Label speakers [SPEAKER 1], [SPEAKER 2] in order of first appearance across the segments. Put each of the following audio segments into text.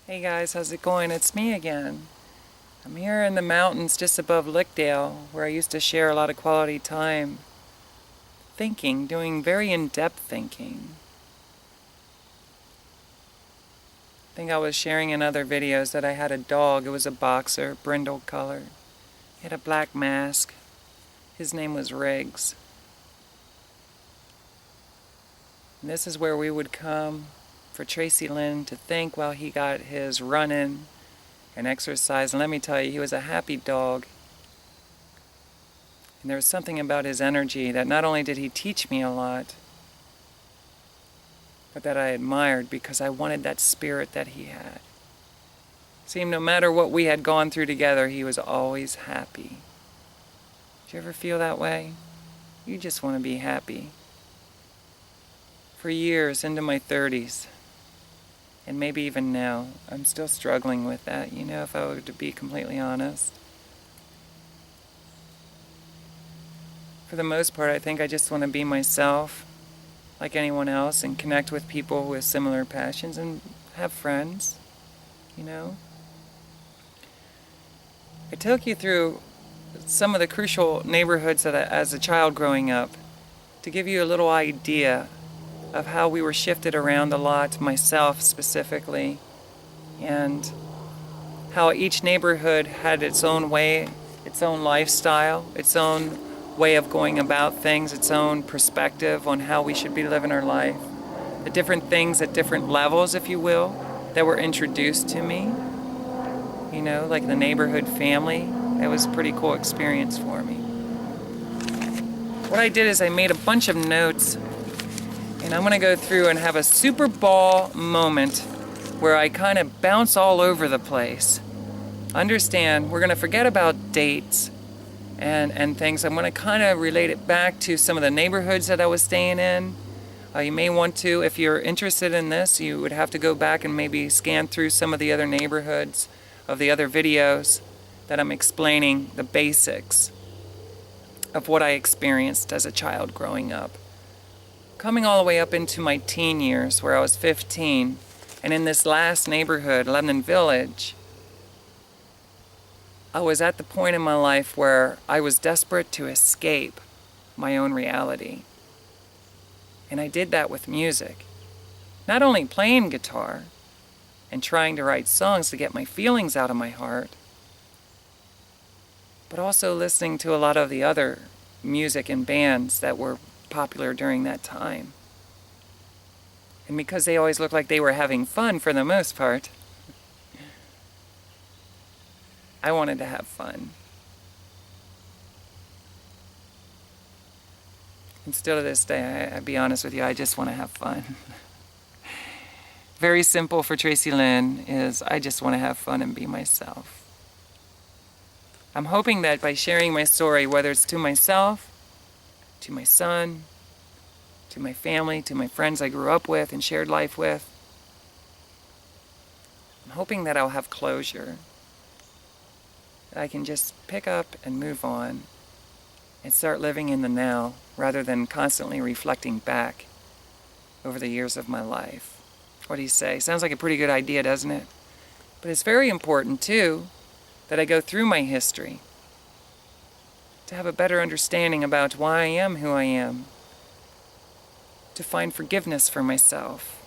[SPEAKER 1] Hey guys, how's it going? It's me again. I'm here in the mountains just above Lickdale, where I used to share a lot of quality time thinking, doing very in-depth thinking. I think I was sharing in other videos that I had a dog. It was a boxer, brindle color. He had a black mask. His name was Riggs. And this is where we would come for Tracilyn to think while he got his run-in and exercise. And let me tell you, he was a happy dog. And there was something about his energy that not only did he teach me a lot, but that I admired because I wanted that spirit that he had. It seemed no matter what we had gone through together, he was always happy. Do you ever feel that way? You just want to be happy. For years, into my 30s, and maybe even now, I'm still struggling with that, if I were to be completely honest. For the most part, I think I just want to be myself, like anyone else, and connect with people with similar passions and have friends, I took you through some of the crucial neighborhoods that as a child growing up to give you a little idea of how we were shifted around a lot, myself specifically, and how each neighborhood had its own way, its own lifestyle, its own way of going about things, its own perspective on how we should be living our life. The different things at different levels, if you will, that were introduced to me, like the neighborhood family. It was a pretty cool experience for me. What I did is I made a bunch of notes, and I'm going to go through and have a Superball moment where I kind of bounce all over the place. Understand, we're going to forget about dates and things. I'm going to kind of relate it back to some of the neighborhoods that I was staying in. You may want to, if you're interested in this, you would have to go back and maybe scan through some of the other neighborhoods of the other videos that I'm explaining the basics of what I experienced as a child growing up. Coming all the way up into my teen years, where I was 15, and in this last neighborhood, Lebanon Village, I was at the point in my life where I was desperate to escape my own reality. And I did that with music. Not only playing guitar and trying to write songs to get my feelings out of my heart, but also listening to a lot of the other music and bands that were popular during that time. And because they always looked like they were having fun for the most part, I wanted to have fun. And still to this day, I'll be honest with you, I just want to have fun. Very simple for Tracilyn is I just want to have fun and be myself. I'm hoping that by sharing my story, whether it's to myself, to my son, to my family, to my friends I grew up with and shared life with, I'm hoping that I'll have closure. That I can just pick up and move on and start living in the now rather than constantly reflecting back over the years of my life. What do you say? Sounds like a pretty good idea, doesn't it? But it's very important, too, that I go through my history to have a better understanding about why I am who I am, to find forgiveness for myself.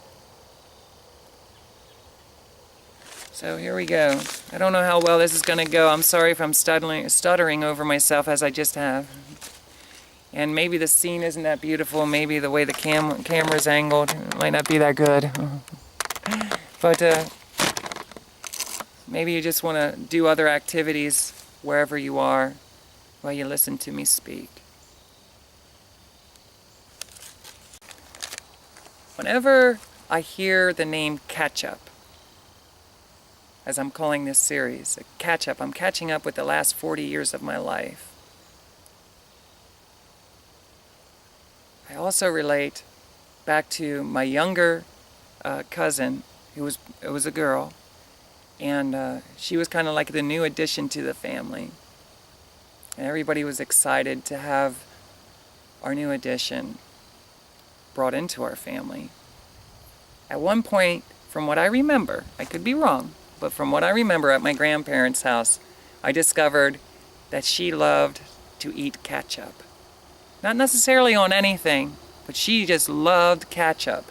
[SPEAKER 1] So here we go. I don't know how well this is going to go. I'm sorry if I'm stuttering over myself as I just have. And maybe the scene isn't that beautiful. Maybe the way the camera's angled might not be that good. But maybe you just want to do other activities wherever you are while you listen to me speak. Whenever I hear the name Ketchup, as I'm calling this series, Ketchup, I'm catching up with the last 40 years of my life. I also relate back to my younger cousin, it was a girl, and she was kind of like the new addition to the family. And everybody was excited to have our new addition brought into our family. At one point, from what I remember, I could be wrong, but from what I remember at my grandparents' house, I discovered that she loved to eat ketchup. Not necessarily on anything, but she just loved ketchup.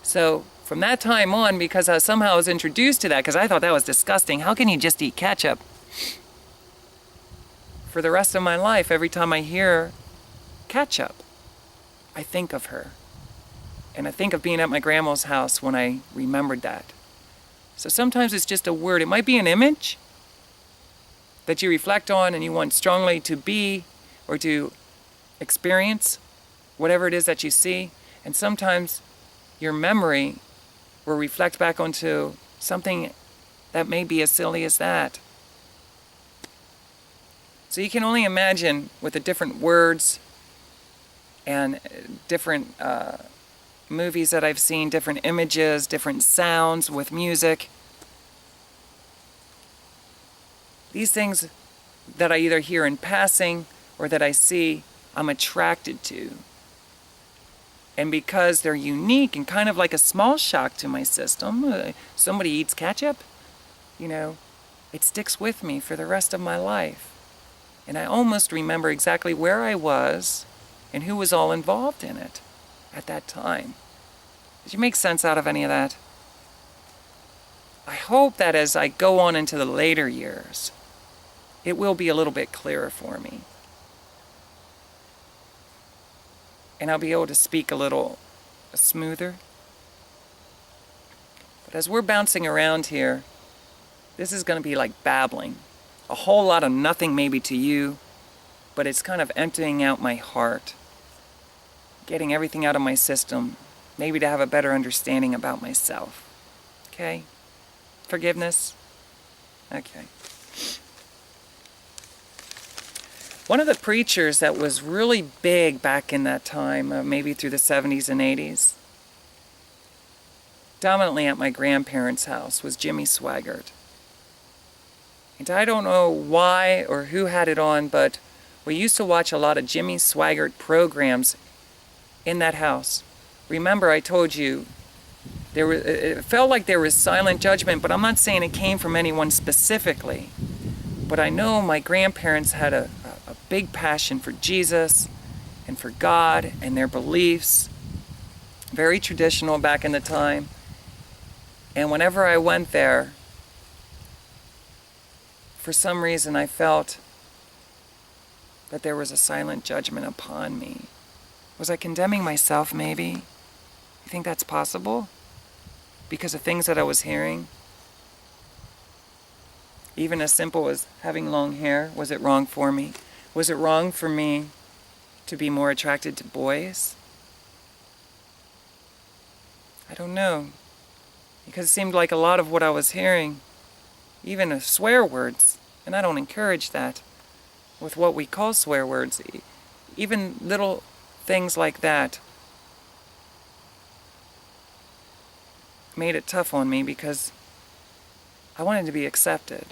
[SPEAKER 1] So from that time on, because I somehow was introduced to that, because I thought that was disgusting, how can you just eat ketchup? For the rest of my life, every time I hear ketchup, I think of her. And I think of being at my grandma's house when I remembered that. So sometimes it's just a word. It might be an image that you reflect on and you want strongly to be or to experience whatever it is that you see. And sometimes your memory will reflect back onto something that may be as silly as that. So you can only imagine with the different words and different movies that I've seen, different images, different sounds with music. These things that I either hear in passing or that I see, I'm attracted to. And because they're unique and kind of like a small shock to my system, somebody eats ketchup, it sticks with me for the rest of my life. And I almost remember exactly where I was and who was all involved in it at that time. Did you make sense out of any of that? I hope that as I go on into the later years, it will be a little bit clearer for me. And I'll be able to speak a little smoother. But as we're bouncing around here, this is going to be like babbling. A whole lot of nothing maybe to you, but it's kind of emptying out my heart. Getting everything out of my system, maybe to have a better understanding about myself. Okay? Forgiveness? Okay. One of the preachers that was really big back in that time, maybe through the 70s and 80s, dominantly at my grandparents' house, was Jimmy Swaggart. And I don't know why or who had it on, but we used to watch a lot of Jimmy Swaggart programs in that house. Remember, I told you, it felt like there was silent judgment, but I'm not saying it came from anyone specifically. But I know my grandparents had a big passion for Jesus and for God and their beliefs. Very traditional back in the time. And whenever I went there, for some reason I felt that there was a silent judgment upon me. Was I condemning myself, maybe? You think that's possible? Because of things that I was hearing? Even as simple as having long hair, was it wrong for me? Was it wrong for me to be more attracted to boys? I don't know. Because it seemed like a lot of what I was hearing, even swear words, and I don't encourage that, with what we call swear words, even little things like that made it tough on me because I wanted to be accepted,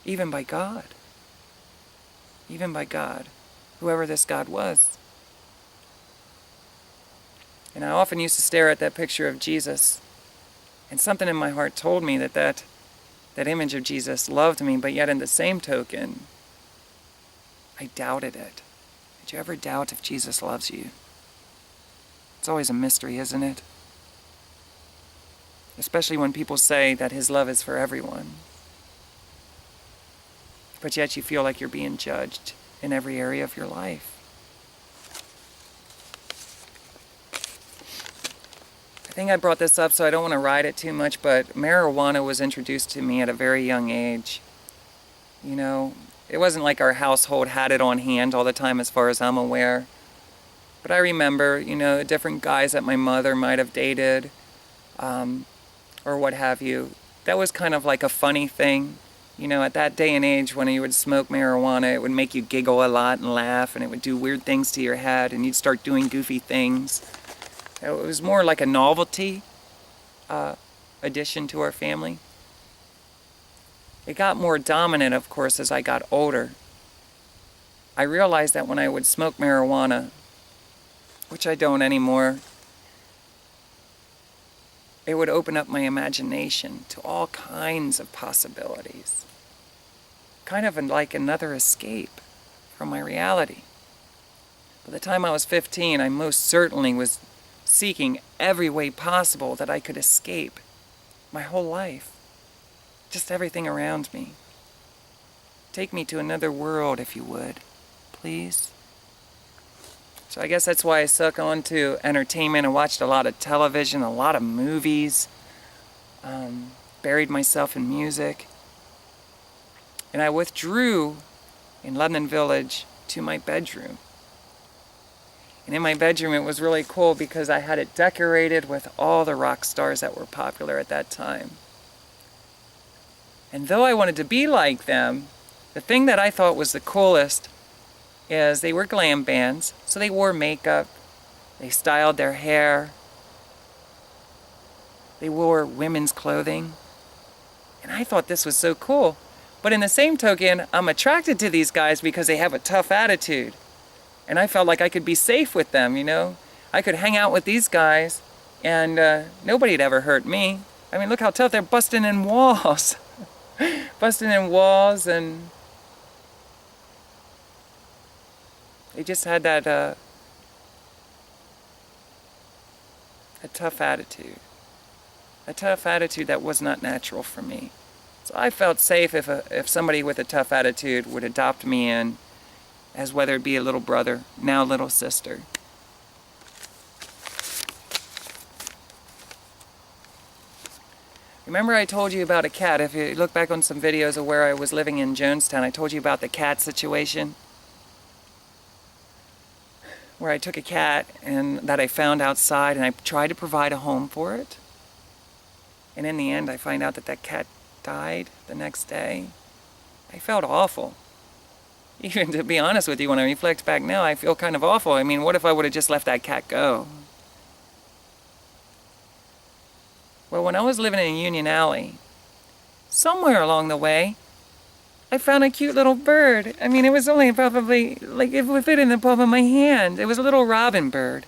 [SPEAKER 1] even by God. Even by God, whoever this God was. And I often used to stare at that picture of Jesus, and something in my heart told me that image of Jesus loved me, but yet in the same token, I doubted it. Did you ever doubt if Jesus loves you? It's always a mystery, isn't it? Especially when people say that his love is for everyone. But yet you feel like you're being judged in every area of your life. I think I brought this up, so I don't want to ride it too much, but marijuana was introduced to me at a very young age. It wasn't like our household had it on hand all the time as far as I'm aware. But I remember, different guys that my mother might have dated, or what have you. That was kind of like a funny thing. At that day and age when you would smoke marijuana, it would make you giggle a lot and laugh, and it would do weird things to your head, and you'd start doing goofy things. It was more like a novelty addition to our family. It got more dominant, of course, as I got older. I realized that when I would smoke marijuana, which I don't anymore, it would open up my imagination to all kinds of possibilities. Kind of like another escape from my reality. By the time I was 15, I most certainly was seeking every way possible that I could escape my whole life. Just everything around me. Take me to another world, if you would, please. So I guess that's why I suck on to entertainment. I watched a lot of television, a lot of movies, buried myself in music. And I withdrew in London Village to my bedroom. And in my bedroom it was really cool because I had it decorated with all the rock stars that were popular at that time. And though I wanted to be like them, the thing that I thought was the coolest is they were glam bands, so they wore makeup, they styled their hair, they wore women's clothing, and I thought this was so cool. But in the same token, I'm attracted to these guys because they have a tough attitude, and I felt like I could be safe with them, you know? I could hang out with these guys, and nobody'd ever hurt me. I mean, look how tough they're busting in walls. Busting in walls, and they just had that a tough attitude. A tough attitude that was not natural for me. So I felt safe if somebody with a tough attitude would adopt me in, as whether it be a little brother, now little sister. Remember I told you about a cat? If you look back on some videos of where I was living in Jonestown, I told you about the cat situation. Where I took a cat and that I found outside and I tried to provide a home for it. And in the end I find out that that cat died the next day. I felt awful. Even to be honest with you, when I reflect back now, I feel kind of awful. I mean, what if I would have just let that cat go? Well, when I was living in Union Alley, somewhere along the way, I found a cute little bird. I mean, it was only probably, like, it would fit in the palm of my hand. It was a little robin bird.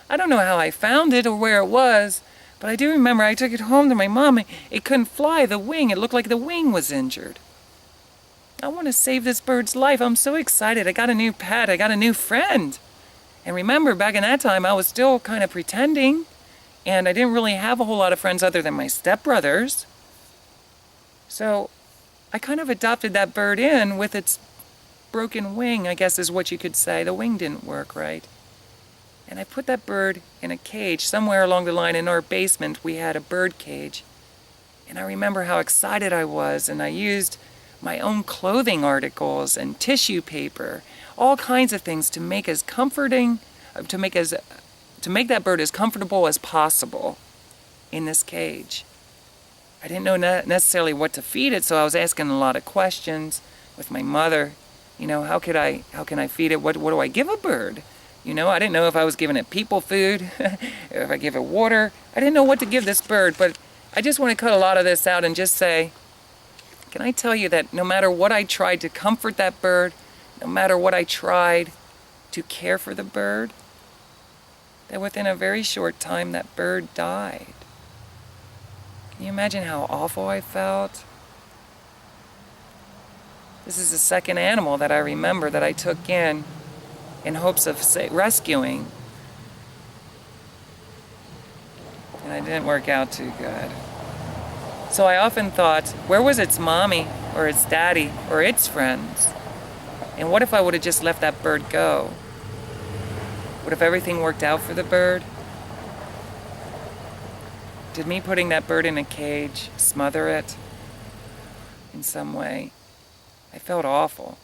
[SPEAKER 1] I don't know how I found it or where it was, but I do remember I took it home to my mom. It couldn't fly, the wing. It looked like the wing was injured. I want to save this bird's life. I'm so excited. I got a new pet. I got a new friend. And remember, back in that time, I was still kind of pretending. And I didn't really have a whole lot of friends other than my stepbrothers. So I kind of adopted that bird in with its broken wing, I guess is what you could say. The wing didn't work right. And I put that bird in a cage. Somewhere along the line in our basement, we had a bird cage. And I remember how excited I was. And I used my own clothing articles and tissue paper, all kinds of things to make as comforting, to make that bird as comfortable as possible in this cage. I didn't know necessarily what to feed it, so I was asking a lot of questions with my mother. You know, how can I feed it? What do I give a bird? You know, I didn't know if I was giving it people food, if I give it water. I didn't know what to give this bird, but I just want to cut a lot of this out and just say, can I tell you that no matter what I tried to comfort that bird, no matter what I tried to care for the bird, that within a very short time that bird died. Can you imagine how awful I felt? This is the second animal that I remember that I took in hopes of rescuing. And it didn't work out too good. So I often thought, where was its mommy or its daddy or its friends? And what if I would have just let that bird go? What if everything worked out for the bird? Did me putting that bird in a cage smother it in some way? I felt awful.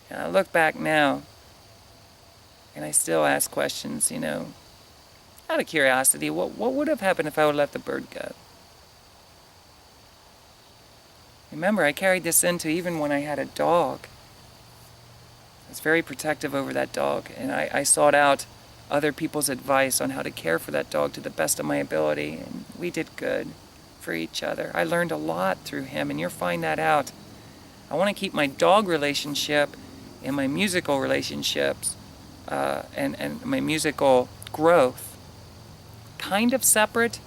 [SPEAKER 1] And I look back now, and I still ask questions, you know, out of curiosity, what would have happened if I would let the bird go? Remember, I carried this into even when I had a dog. I was very protective over that dog, and I sought out other people's advice on how to care for that dog to the best of my ability, and we did good for each other. I learned a lot through him, and you'll find that out. I want to keep my dog relationship and my musical relationships and my musical growth kind of separate,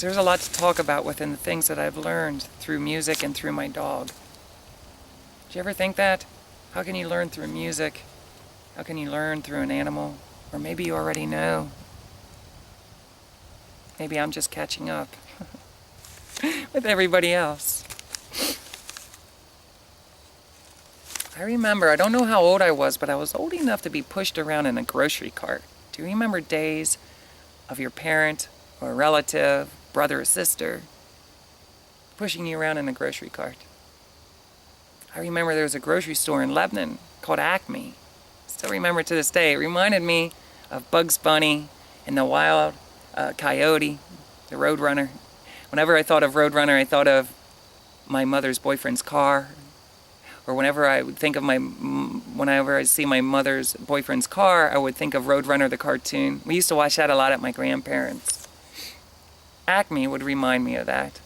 [SPEAKER 1] there's a lot to talk about within the things that I've learned through music and through my dog. Did you ever think that? How can you learn through music? How can you learn through an animal? Or maybe you already know. Maybe I'm just catching up with everybody else. I remember, I don't know how old I was, but I was old enough to be pushed around in a grocery cart. Do you remember days of your parent or a relative, brother or sister, pushing you around in a grocery cart? I remember there was a grocery store in Lebanon called Acme. Still remember to this day. It reminded me of Bugs Bunny and the Wild Coyote, the Roadrunner. Whenever I thought of Roadrunner, I thought of my mother's boyfriend's car. Or whenever I would think of whenever I see my mother's boyfriend's car, I would think of Roadrunner the cartoon. We used to watch that a lot at my grandparents'. Acme would remind me of that,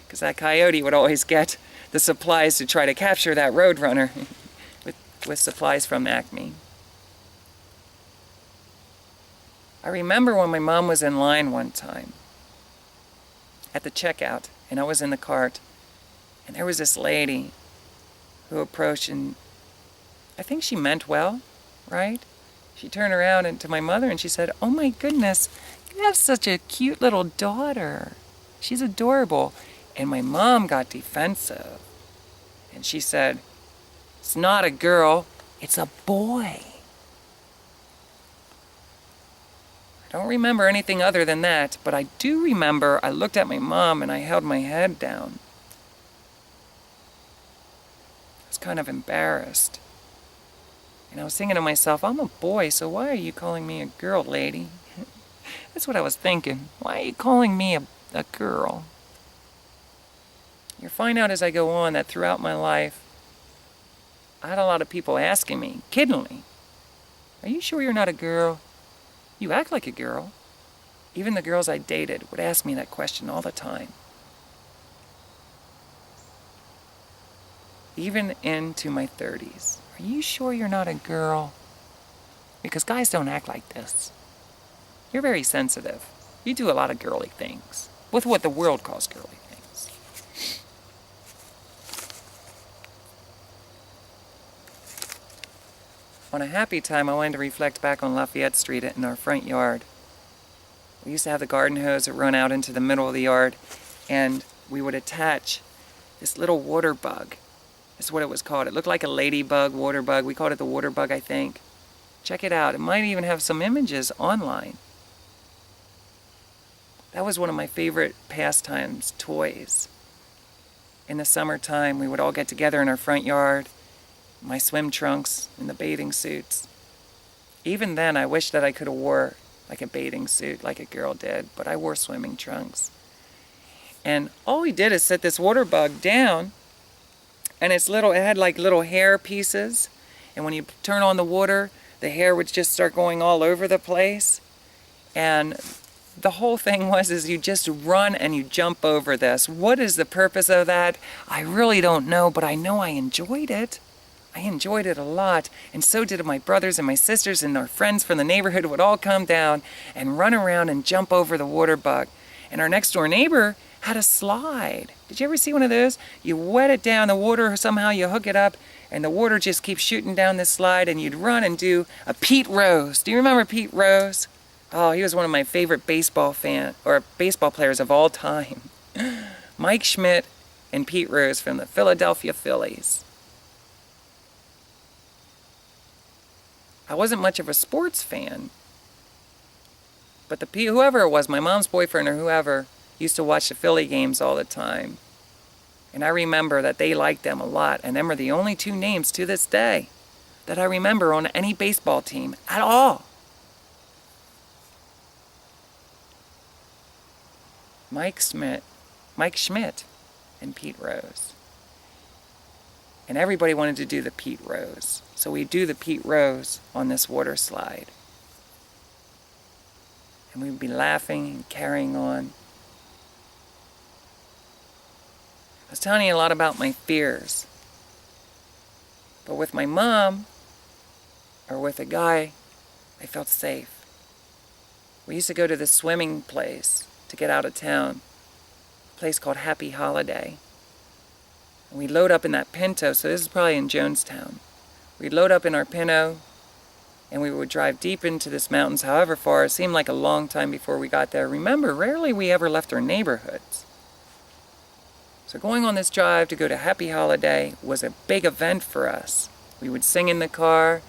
[SPEAKER 1] because that coyote would always get the supplies to try to capture that Roadrunner with supplies from Acme. I remember when my mom was in line one time at the checkout, and I was in the cart, and there was this lady who approached, and I think she meant well, right? She turned around to my mother and she said, "Oh my goodness, you have such a cute little daughter. She's adorable." And my mom got defensive. And she said, "It's not a girl, it's a boy." I don't remember anything other than that, but I do remember I looked at my mom and I held my head down. I was kind of embarrassed. And I was thinking to myself, I'm a boy, so why are you calling me a girl, lady? That's what I was thinking. Why are you calling me a girl? You'll find out as I go on that throughout my life, I had a lot of people asking me, kiddingly, "Are you sure you're not a girl? You act like a girl." Even the girls I dated would ask me that question all the time. Even into my 30s. "Are you sure you're not a girl? Because guys don't act like this. You're very sensitive. You do a lot of girly things. With what the world calls girly things." On a happy time, I wanted to reflect back on Lafayette Street in our front yard. We used to have the garden hose that run out into the middle of the yard, and we would attach this little water bug. That's what it was called. It looked like a ladybug, water bug. We called it the water bug, I think. Check it out. It might even have some images online. That was one of my favorite pastimes, toys. In the summertime, we would all get together in our front yard, my swim trunks and the bathing suits. Even then, I wish that I could have wore like a bathing suit like a girl did, but I wore swimming trunks. And all we did is set this water bug down, and it had like little hair pieces, and when you turn on the water, the hair would just start going all over the place. And the whole thing is you just run and you jump over this. What is the purpose of that? I really don't know, but I know I enjoyed it. I enjoyed it a lot, and so did my brothers and my sisters, and our friends from the neighborhood would all come down and run around and jump over the water bug. And our next door neighbor had a slide. Did you ever see one of those? You wet it down, the water, somehow you hook it up, and the water just keeps shooting down this slide, and you'd run and do a Pete Rose. Do you remember Pete Rose? Oh, he was one of my favorite baseball players of all time. Mike Schmidt and Pete Rose from the Philadelphia Phillies. I wasn't much of a sports fan, but whoever it was, my mom's boyfriend or whoever, used to watch the Philly games all the time. And I remember that they liked them a lot, and them are the only two names to this day that I remember on any baseball team at all. Mike Schmidt, and Pete Rose. And everybody wanted to do the Pete Rose. So we do the Pete Rose on this water slide. And we'd be laughing and carrying on. I was telling you a lot about my fears. But with my mom, or with a guy, I felt safe. We used to go to the swimming place to get out of town. place called Happy Holiday. And we'd load up in that Pinto, so this is probably in Jonestown. We'd load up in our Pinto, and we would drive deep into this mountains, however far. It seemed like a long time before we got there. Remember, rarely we ever left our neighborhoods. So going on this drive to go to Happy Holiday was a big event for us. We would sing in the car.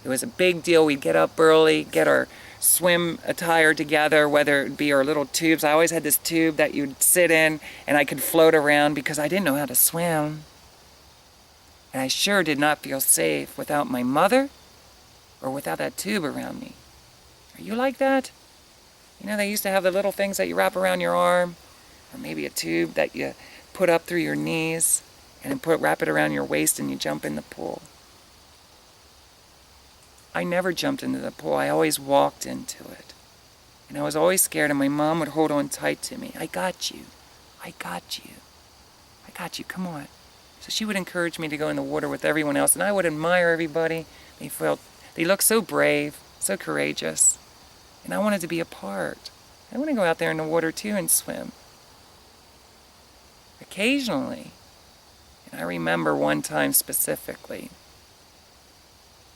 [SPEAKER 1] It was a big deal. We'd get up early, get our swim attire together, whether it be our little tubes. I always had this tube that you'd sit in and I could float around because I didn't know how to swim. And I sure did not feel safe without my mother or without that tube around me. Are you like that? You know, they used to have the little things that you wrap around your arm, or maybe a tube that you put up through your knees and then wrap it around your waist and you jump in the pool. I never jumped into the pool. I always walked into it. And I was always scared, and my mom would hold on tight to me. I got you. I got you. I got you. Come on. So she would encourage me to go in the water with everyone else, and I would admire everybody. They looked so brave, so courageous. And I wanted to be a part. I want to go out there in the water too and swim. Occasionally. And I remember one time specifically.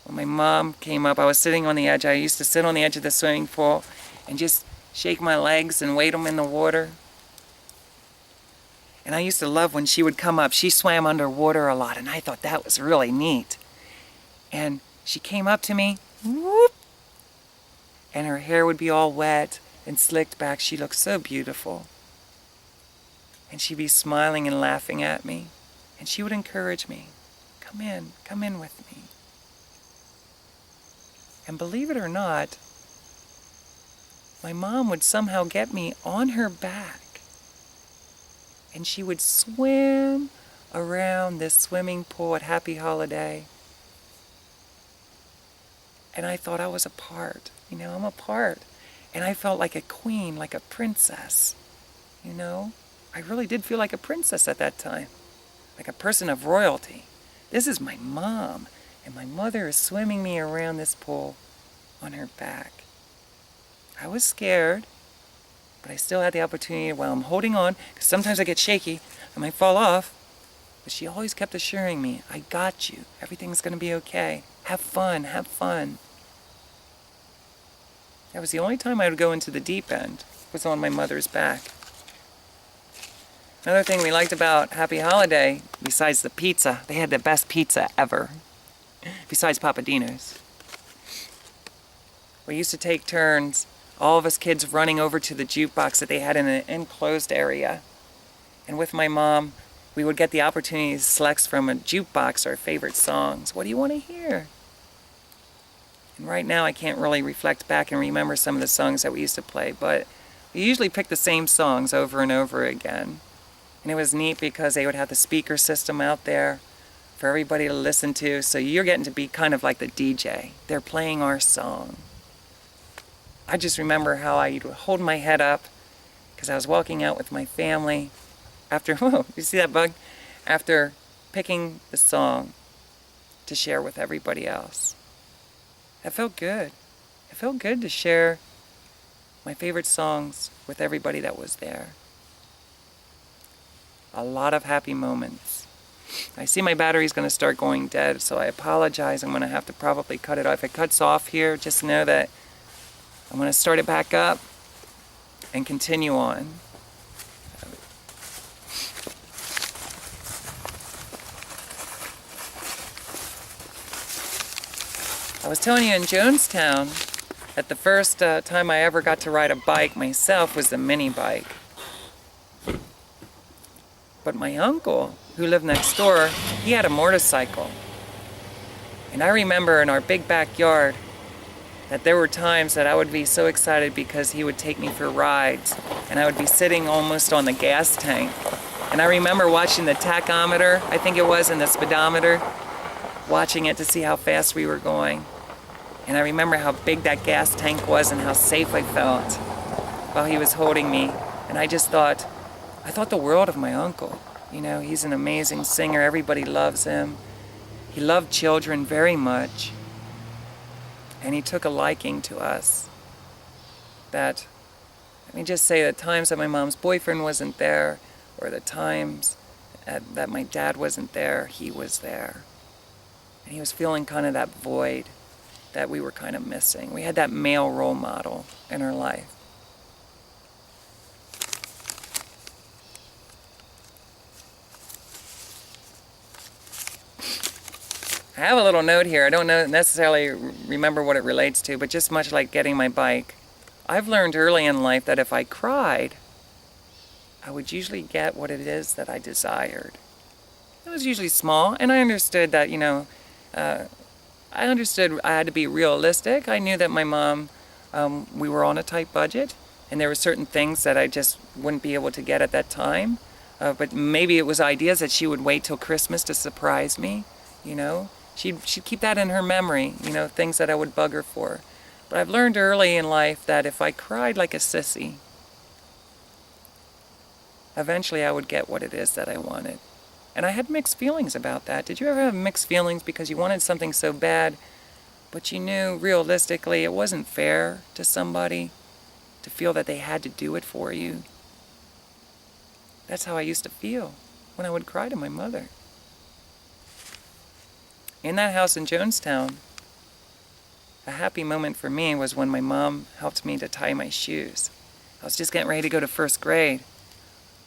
[SPEAKER 1] When my mom came up, I was sitting on the edge. I used to sit on the edge of the swimming pool and just shake my legs and wade them in the water. And I used to love when she would come up. She swam underwater a lot, and I thought that was really neat. And she came up to me, whoop, and her hair would be all wet and slicked back. She looked so beautiful. And she'd be smiling and laughing at me. And she would encourage me, come in with me. And believe it or not, my mom would somehow get me on her back. And she would swim around this swimming pool at Happy Holiday. And I thought I was a part. You know, I'm a part. And I felt like a queen, like a princess. You know, I really did feel like a princess at that time. Like a person of royalty. This is my mom. And my mother is swimming me around this pool on her back. I was scared, but I still had the opportunity while I'm holding on, because sometimes I get shaky, I might fall off. But she always kept assuring me, I got you. Everything's going to be okay. Have fun, have fun. That was the only time I would go into the deep end, was on my mother's back. Another thing we liked about Happy Holiday, besides the pizza, they had the best pizza ever. Besides Papadino's. We used to take turns, all of us kids running over to the jukebox that they had in an enclosed area. And with my mom, we would get the opportunity to select from a jukebox our favorite songs. What do you want to hear? And right now I can't really reflect back and remember some of the songs that we used to play, but we usually picked the same songs over and over again. And it was neat because they would have the speaker system out there for everybody to listen to, so you're getting to be kind of like the DJ. They're playing our song. I just remember how I would hold my head up because I was walking out with my family after, whoa, you see that bug? After picking the song to share with everybody else. That felt good. It felt good to share my favorite songs with everybody that was there. A lot of happy moments. I see my battery's going to start going dead, so I apologize. I'm going to have to probably cut it off. If it cuts off here, just know that I'm going to start it back up and continue on. I was telling you in Jonestown that the first time I ever got to ride a bike myself was the mini bike. But my uncle, who lived next door, he had a motorcycle. And I remember in our big backyard that there were times that I would be so excited because he would take me for rides, and I would be sitting almost on the gas tank. And I remember watching the tachometer, I think it was, and the speedometer, watching it to see how fast we were going. And I remember how big that gas tank was and how safe I felt while he was holding me. And I thought the world of my uncle. You know, he's an amazing singer. Everybody loves him. He loved children very much. And he took a liking to us. Let me just say, at times that my mom's boyfriend wasn't there, or the times that my dad wasn't there, he was there. And he was feeling kind of that void that we were kind of missing. We had that male role model in our life. I have a little note here. I don't necessarily remember what it relates to, but just much like getting my bike, I've learned early in life that if I cried, I would usually get what it is that I desired. It was usually small, and I understood that, I understood I had to be realistic. I knew that my mom, we were on a tight budget, and there were certain things that I just wouldn't be able to get at that time. But maybe it was ideas that she would wait till Christmas to surprise me, She'd keep that in her memory, things that I would bug her for. But I've learned early in life that if I cried like a sissy, eventually I would get what it is that I wanted. And I had mixed feelings about that. Did you ever have mixed feelings because you wanted something so bad, but you knew realistically it wasn't fair to somebody to feel that they had to do it for you? That's how I used to feel when I would cry to my mother. In that house in Jonestown, a happy moment for me was when my mom helped me to tie my shoes. I was just getting ready to go to first grade.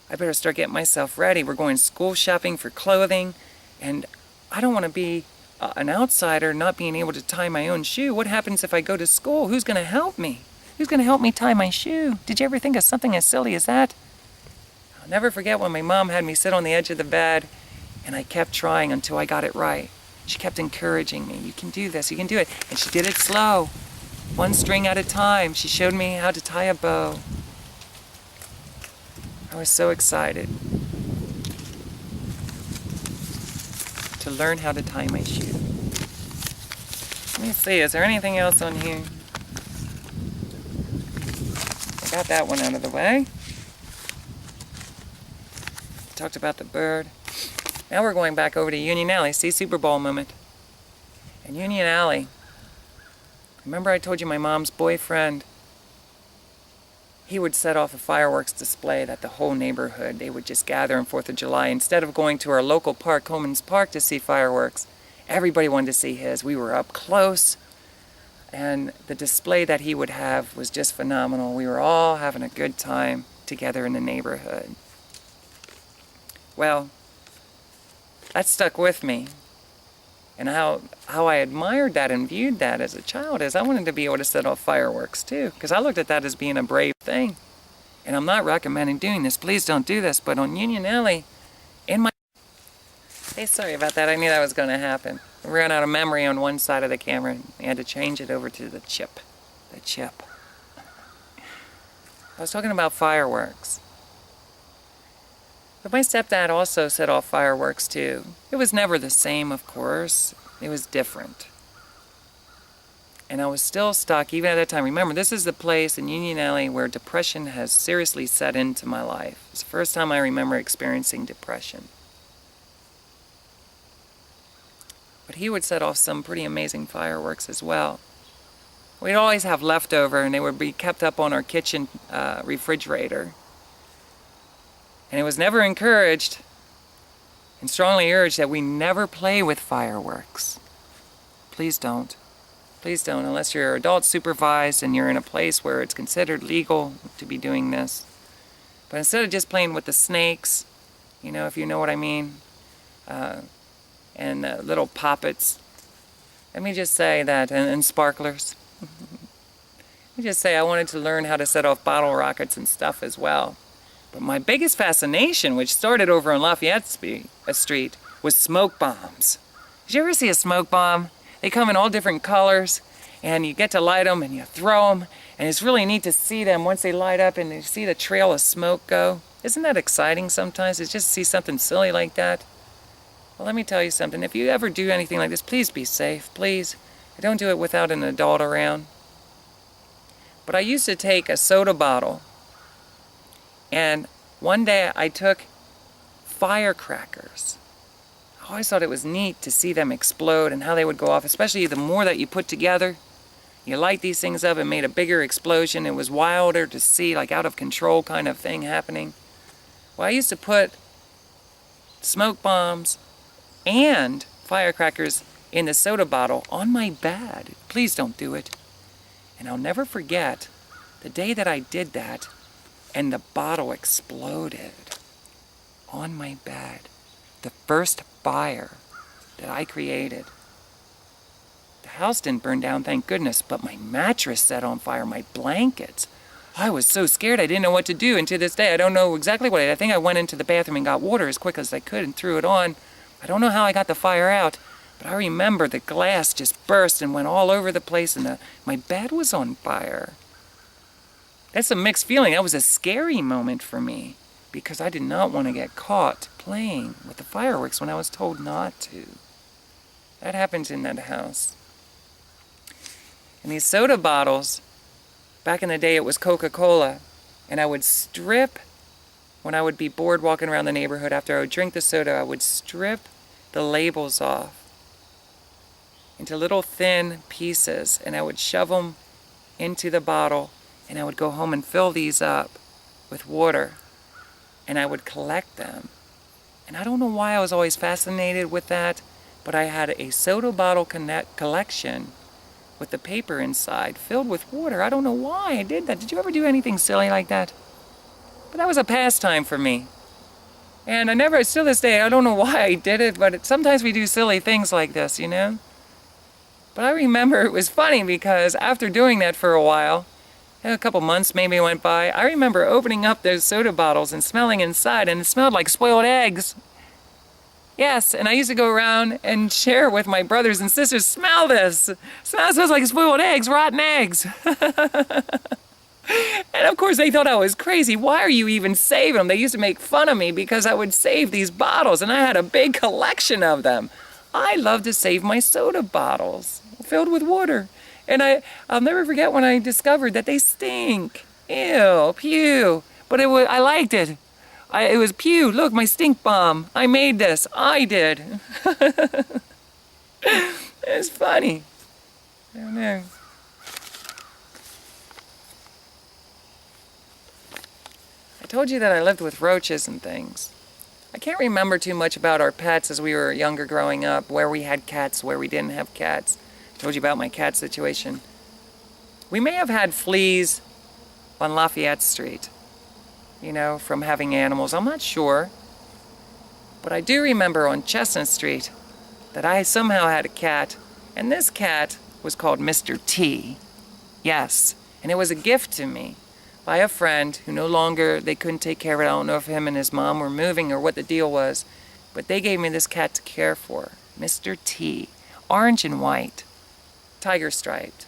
[SPEAKER 1] I better start getting myself ready. We're going school shopping for clothing, and I don't want to be an outsider not being able to tie my own shoe. What happens if I go to school? Who's going to help me? Who's going to help me tie my shoe? Did you ever think of something as silly as that? I'll never forget when my mom had me sit on the edge of the bed, and I kept trying until I got it right. She kept encouraging me. You can do this, you can do it. And she did it slow, one string at a time. She showed me how to tie a bow. I was so excited to learn how to tie my shoe. Let me see, is there anything else on here? I got that one out of the way. Talked about the bird. Now we're going back over to Union Alley. See, Superball moment. In Union Alley, remember I told you my mom's boyfriend, he would set off a fireworks display that the whole neighborhood, they would just gather on 4th of July. Instead of going to our local park, Coleman's Park, to see fireworks, everybody wanted to see his. We were up close, and the display that he would have was just phenomenal. We were all having a good time together in the neighborhood. Well, that stuck with me. And how I admired that and viewed that as a child is I wanted to be able to set off fireworks too, because I looked at that as being a brave thing. And I'm not recommending doing this. Please don't do this. But on Union Alley, hey, sorry about that. I knew that was going to happen. I ran out of memory on one side of the camera, and I had to change it over to the chip. The chip. I was talking about fireworks. But my stepdad also set off fireworks too. It was never the same, of course. It was different. And I was still stuck, even at that time. Remember, this is the place in Union Alley where depression has seriously set into my life. It's the first time I remember experiencing depression. But he would set off some pretty amazing fireworks as well. We'd always have leftover, and they would be kept up on our kitchen refrigerator. And it was never encouraged and strongly urged that we never play with fireworks. Please don't. Please don't, unless you're adult supervised and you're in a place where it's considered legal to be doing this. But instead of just playing with the snakes, if you know what I mean, and little poppets, let me just say that, and sparklers. Let me just say I wanted to learn how to set off bottle rockets and stuff as well. But my biggest fascination, which started over on Lafayette Street, was smoke bombs. Did you ever see a smoke bomb? They come in all different colors, and you get to light them, and you throw them, and it's really neat to see them once they light up, and you see the trail of smoke go. Isn't that exciting sometimes, to just see something silly like that? Well, let me tell you something. If you ever do anything like this, please be safe, please. Don't do it without an adult around. But I used to take a soda bottle, and one day I took firecrackers. I always thought it was neat to see them explode and how they would go off, especially the more that you put together. You light these things up and made a bigger explosion. It was wilder to see, like out of control kind of thing happening. Well, I used to put smoke bombs and firecrackers in the soda bottle on my bed. Please don't do it. And I'll never forget the day that I did that and the bottle exploded on my bed. The first fire that I created. The house didn't burn down, thank goodness, but my mattress set on fire, my blankets. I was so scared I didn't know what to do, and to this day I don't know exactly what I did. I think I went into the bathroom and got water as quick as I could and threw it on. I don't know how I got the fire out, but I remember the glass just burst and went all over the place, and my bed was on fire. That's a mixed feeling. That was a scary moment for me because I did not want to get caught playing with the fireworks when I was told not to. That happened in that house. And these soda bottles, back in the day it was Coca-Cola, and I would strip, when I would be bored walking around the neighborhood after I would drink the soda, I would strip the labels off into little thin pieces, and I would shove them into the bottle, and I would go home and fill these up with water, and I would collect them. And I don't know why I was always fascinated with that, but I had a soda bottle collection with the paper inside filled with water. I don't know why I did that. Did you ever do anything silly like that? But that was a pastime for me. And still this day, I don't know why I did it, but sometimes we do silly things like this, you know? But I remember it was funny because after doing that for a while, a couple months maybe went by, I remember opening up those soda bottles and smelling inside, and it smelled like spoiled eggs. Yes, and I used to go around and share with my brothers and sisters, smell this! It smells like spoiled eggs, rotten eggs. And of course they thought I was crazy. Why are you even saving them? They used to make fun of me because I would save these bottles, and I had a big collection of them. I love to save my soda bottles filled with water. And I'll never forget when I discovered that they stink. Ew, pew. But I liked it. It was pew. Look, my stink bomb. I made this. I did. It's funny. I don't know. I told you that I lived with roaches and things. I can't remember too much about our pets as we were younger growing up, where we had cats, where we didn't have cats. I told you about my cat situation. We may have had fleas on Lafayette Street, you know, from having animals. I'm not sure. But I do remember on Chestnut Street that I somehow had a cat, and this cat was called Mr. T. Yes, and it was a gift to me by a friend who no longer, they couldn't take care of it. I don't know if him and his mom were moving or what the deal was, but they gave me this cat to care for. Mr. T. Orange and white. Tiger striped.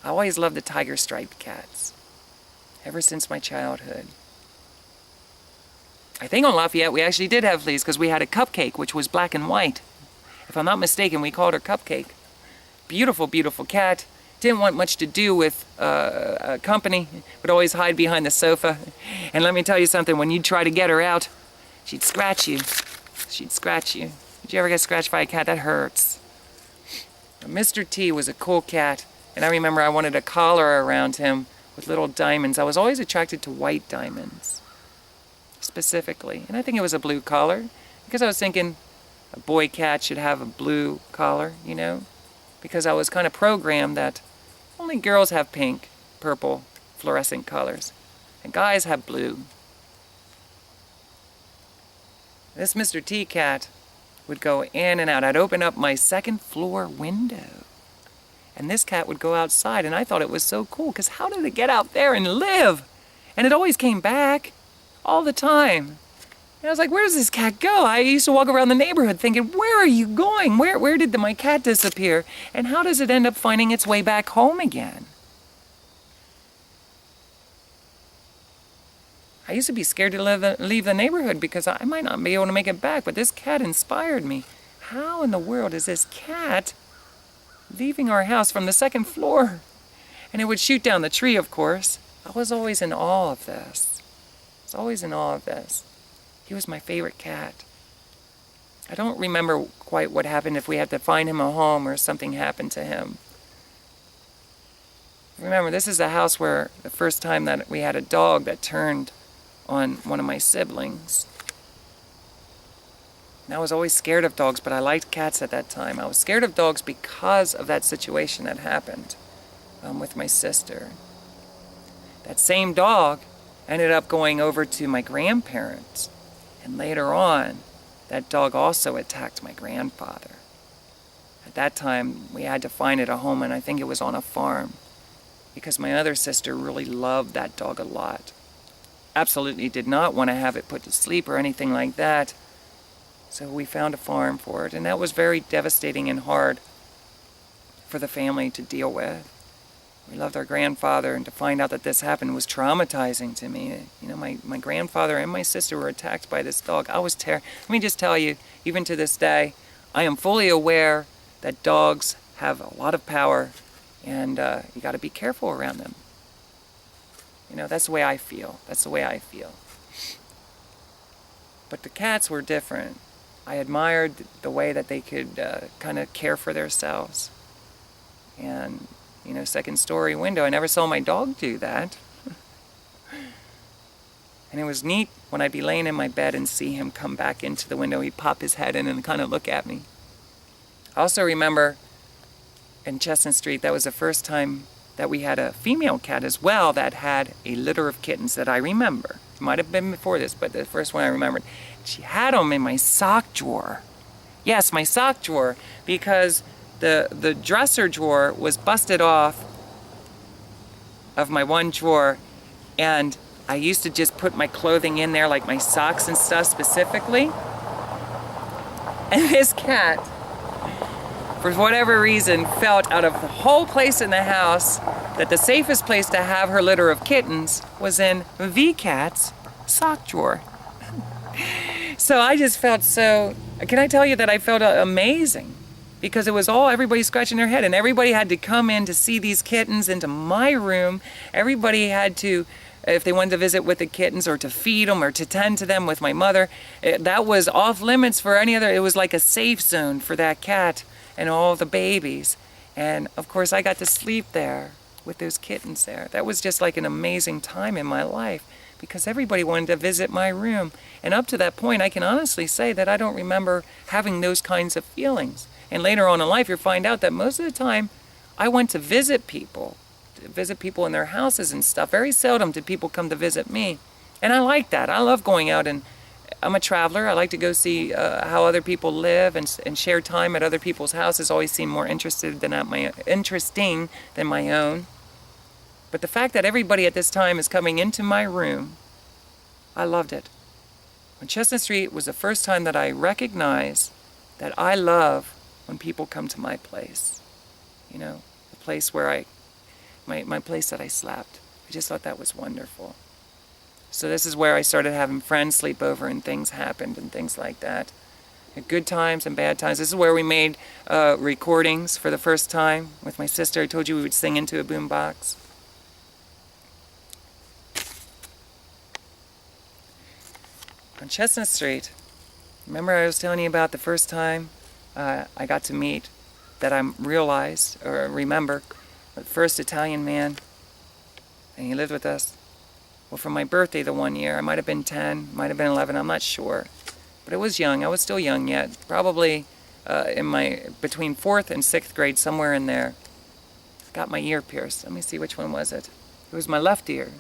[SPEAKER 1] I always loved the tiger striped cats. Ever since my childhood. I think on Lafayette we actually did have fleas because we had a Cupcake which was black and white. If I'm not mistaken, we called her Cupcake. Beautiful, beautiful cat. Didn't want much to do with company. Would always hide behind the sofa. And let me tell you something, when you'd try to get her out, she'd scratch you. She'd scratch you. Did you ever get scratched by a cat? That hurts. Mr. T was a cool cat, and I remember I wanted a collar around him with little diamonds. I was always attracted to white diamonds, specifically. And I think it was a blue collar, because I was thinking a boy cat should have a blue collar, you know? Because I was kind of programmed that only girls have pink, purple, fluorescent colors, and guys have blue. This Mr. T cat would go in and out. I'd open up my second floor window, and this cat would go outside, and I thought it was so cool, because how did it get out there and live? And it always came back, all the time. And I was like, where does this cat go? I used to walk around the neighborhood thinking, where are you going? Where did my cat disappear? And how does it end up finding its way back home again? I used to be scared to leave the neighborhood because I might not be able to make it back, but this cat inspired me. How in the world is this cat leaving our house from the second floor? And it would shoot down the tree, of course. I was always in awe of this. I was always in awe of this. He was my favorite cat. I don't remember quite what happened, if we had to find him a home or something happened to him. Remember, this is a house where the first time that we had a dog that turned on one of my siblings. And I was always scared of dogs, but I liked cats at that time. I was scared of dogs because of that situation that happened with my sister. That same dog ended up going over to my grandparents. And later on, that dog also attacked my grandfather. At that time, we had to find it a home, and I think it was on a farm, because my other sister really loved that dog a lot. Absolutely did not want to have it put to sleep or anything like that. So we found a farm for it, and that was very devastating and hard for the family to deal with. We loved our grandfather, and to find out that this happened was traumatizing to me. You know, my grandfather and my sister were attacked by this dog. Let me just tell you, even to this day, I am fully aware that dogs have a lot of power, and you got to be careful around them. You know, that's the way I feel. That's the way I feel. But the cats were different. I admired the way that they could kind of care for themselves. And, you know, second story window, I never saw my dog do that. And it was neat when I'd be laying in my bed and see him come back into the window. He'd pop his head in and kind of look at me. I also remember in Chestnut Street, that was the first time that we had a female cat as well that had a litter of kittens that I remember. It might have been before this, but the first one I remembered. She had them in my sock drawer. Yes, my sock drawer, because the dresser drawer was busted off of my one drawer, and I used to just put my clothing in there, like my socks and stuff specifically. And this cat, for whatever reason, felt out of the whole place in the house that the safest place to have her litter of kittens was in V-Cat's sock drawer. So I just felt so, can I tell you that I felt amazing? Because it was everybody scratching their head, and everybody had to come in to see these kittens into my room. Everybody had to, if they wanted to visit with the kittens or to feed them or to tend to them with my mother, that was off limits for any other. It was like a safe zone for that cat and all the babies. And of course I got to sleep there with those kittens there. That was just like an amazing time in my life, because everybody wanted to visit my room. And up to that point, I can honestly say that I don't remember having those kinds of feelings. And later on in life, you'll find out that most of the time I went to visit people in their houses and stuff. Very seldom did people come to visit me. And I like that. I love going out, and I'm a traveler. I like to go see how other people live and share time at other people's houses. Always seem more interesting than my own. But the fact that everybody at this time is coming into my room, I loved it. On Chestnut Street was the first time that I recognized that I love when people come to my place. You know, the place where my place that I slept. I just thought that was wonderful. So this is where I started having friends sleep over, and things happened and things like that. Good times and bad times. This is where we made recordings for the first time with my sister. I told you we would sing into a boombox. On Chestnut Street, remember I was telling you about the first time I got to meet, that I realized or remember, the first Italian man, and he lived with us. Well, for my birthday the one year, I might have been 10, might have been 11, I'm not sure. But it was young. I was still young yet, probably between 4th and 6th grade, somewhere in there. I got my ear pierced. Let me see, which one was it? It was my left ear.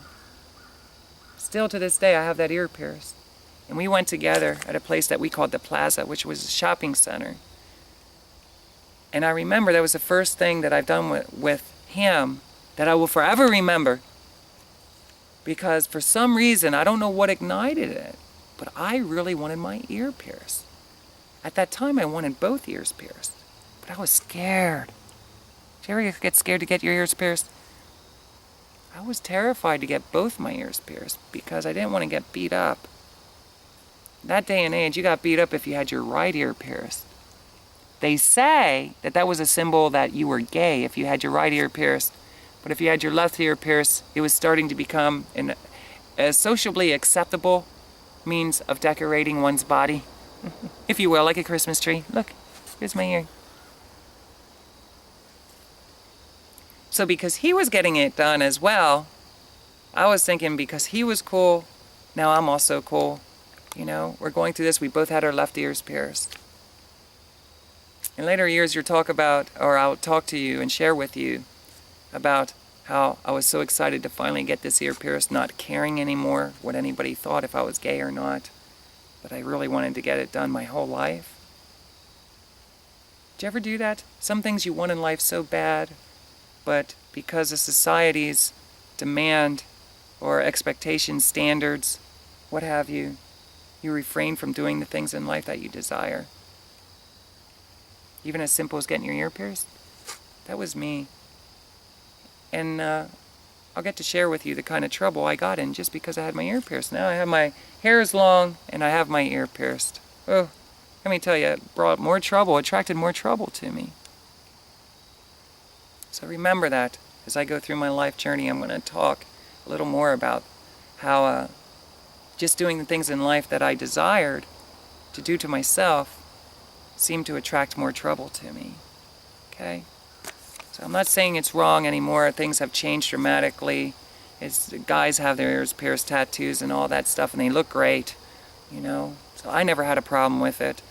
[SPEAKER 1] Still to this day, I have that ear pierced. And we went together at a place that we called the Plaza, which was a shopping center. And I remember that was the first thing that I've done with him that I will forever remember. Because for some reason, I don't know what ignited it, but I really wanted my ear pierced. At that time, I wanted both ears pierced, but I was scared. Did you ever get scared to get your ears pierced? I was terrified to get both my ears pierced because I didn't want to get beat up. That day and age, you got beat up if you had your right ear pierced. They say that was a symbol that you were gay if you had your right ear pierced. But if you had your left ear pierced, it was starting to become a sociably acceptable means of decorating one's body, if you will, like a Christmas tree. Look, here's my ear. So because he was getting it done as well, I was thinking because he was cool, now I'm also cool. We're going through this. We both had our left ears pierced. In later years, I'll talk to you and share with you about how I was so excited to finally get this ear pierced, not caring anymore what anybody thought if I was gay or not. But I really wanted to get it done my whole life. Did you ever do that? Some things you want in life so bad, but because of society's demand or expectations, standards, what have you, you refrain from doing the things in life that you desire. Even as simple as getting your ear pierced. That was me. And I'll get to share with you the kind of trouble I got in just because I had my ear pierced. Now I have my hair is long and I have my ear pierced. Oh, let me tell you, it brought more trouble, attracted more trouble to me. So remember that as I go through my life journey. I'm going to talk a little more about how just doing the things in life that I desired to do to myself seemed to attract more trouble to me. Okay? So I'm not saying it's wrong anymore. Things have changed dramatically. Guys have their ears pierced, tattoos and all that stuff, and they look great, So I never had a problem with it.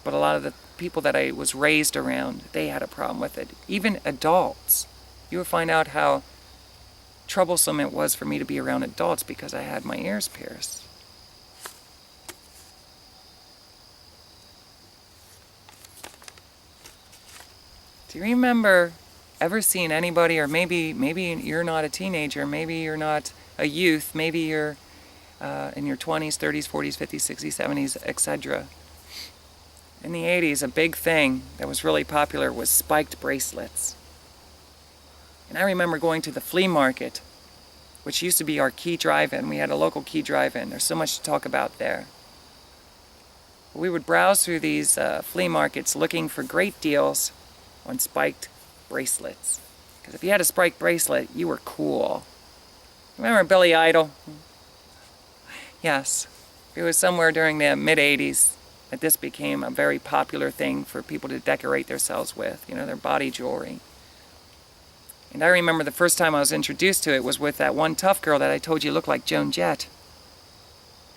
[SPEAKER 1] But a lot of the people that I was raised around, they had a problem with it. Even adults. You would find out how troublesome it was for me to be around adults because I had my ears pierced. Do you remember ever seeing anybody, or maybe you're not a teenager, maybe you're not a youth, maybe you're in your 20s, 30s, 40s, 50s, 60s, 70s, etc. In the 80s, a big thing that was really popular was spiked bracelets. And I remember going to the flea market, which used to be our key drive-in. We had a local key drive-in. There's so much to talk about there. We would browse through these flea markets looking for great deals on spiked bracelets. Because if you had a spiked bracelet, you were cool. Remember Billy Idol? Yes. It was somewhere during the mid-80s that this became a very popular thing for people to decorate themselves with, their body jewelry. And I remember the first time I was introduced to it was with that one tough girl that I told you looked like Joan Jett.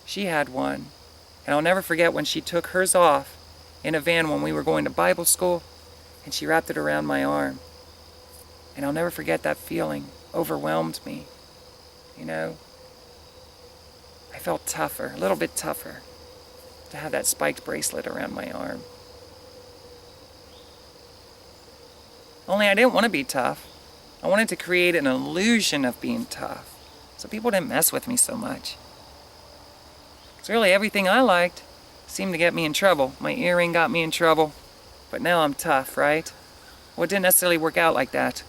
[SPEAKER 1] She had one. And I'll never forget when she took hers off in a van when we were going to Bible school, and she wrapped it around my arm. And I'll never forget that feeling. Overwhelmed me. I felt tougher, a little bit tougher, to have that spiked bracelet around my arm. Only I didn't want to be tough. I wanted to create an illusion of being tough, so people didn't mess with me so much. Because really everything I liked seemed to get me in trouble. My earring got me in trouble, but now I'm tough, right? Well, it didn't necessarily work out like that.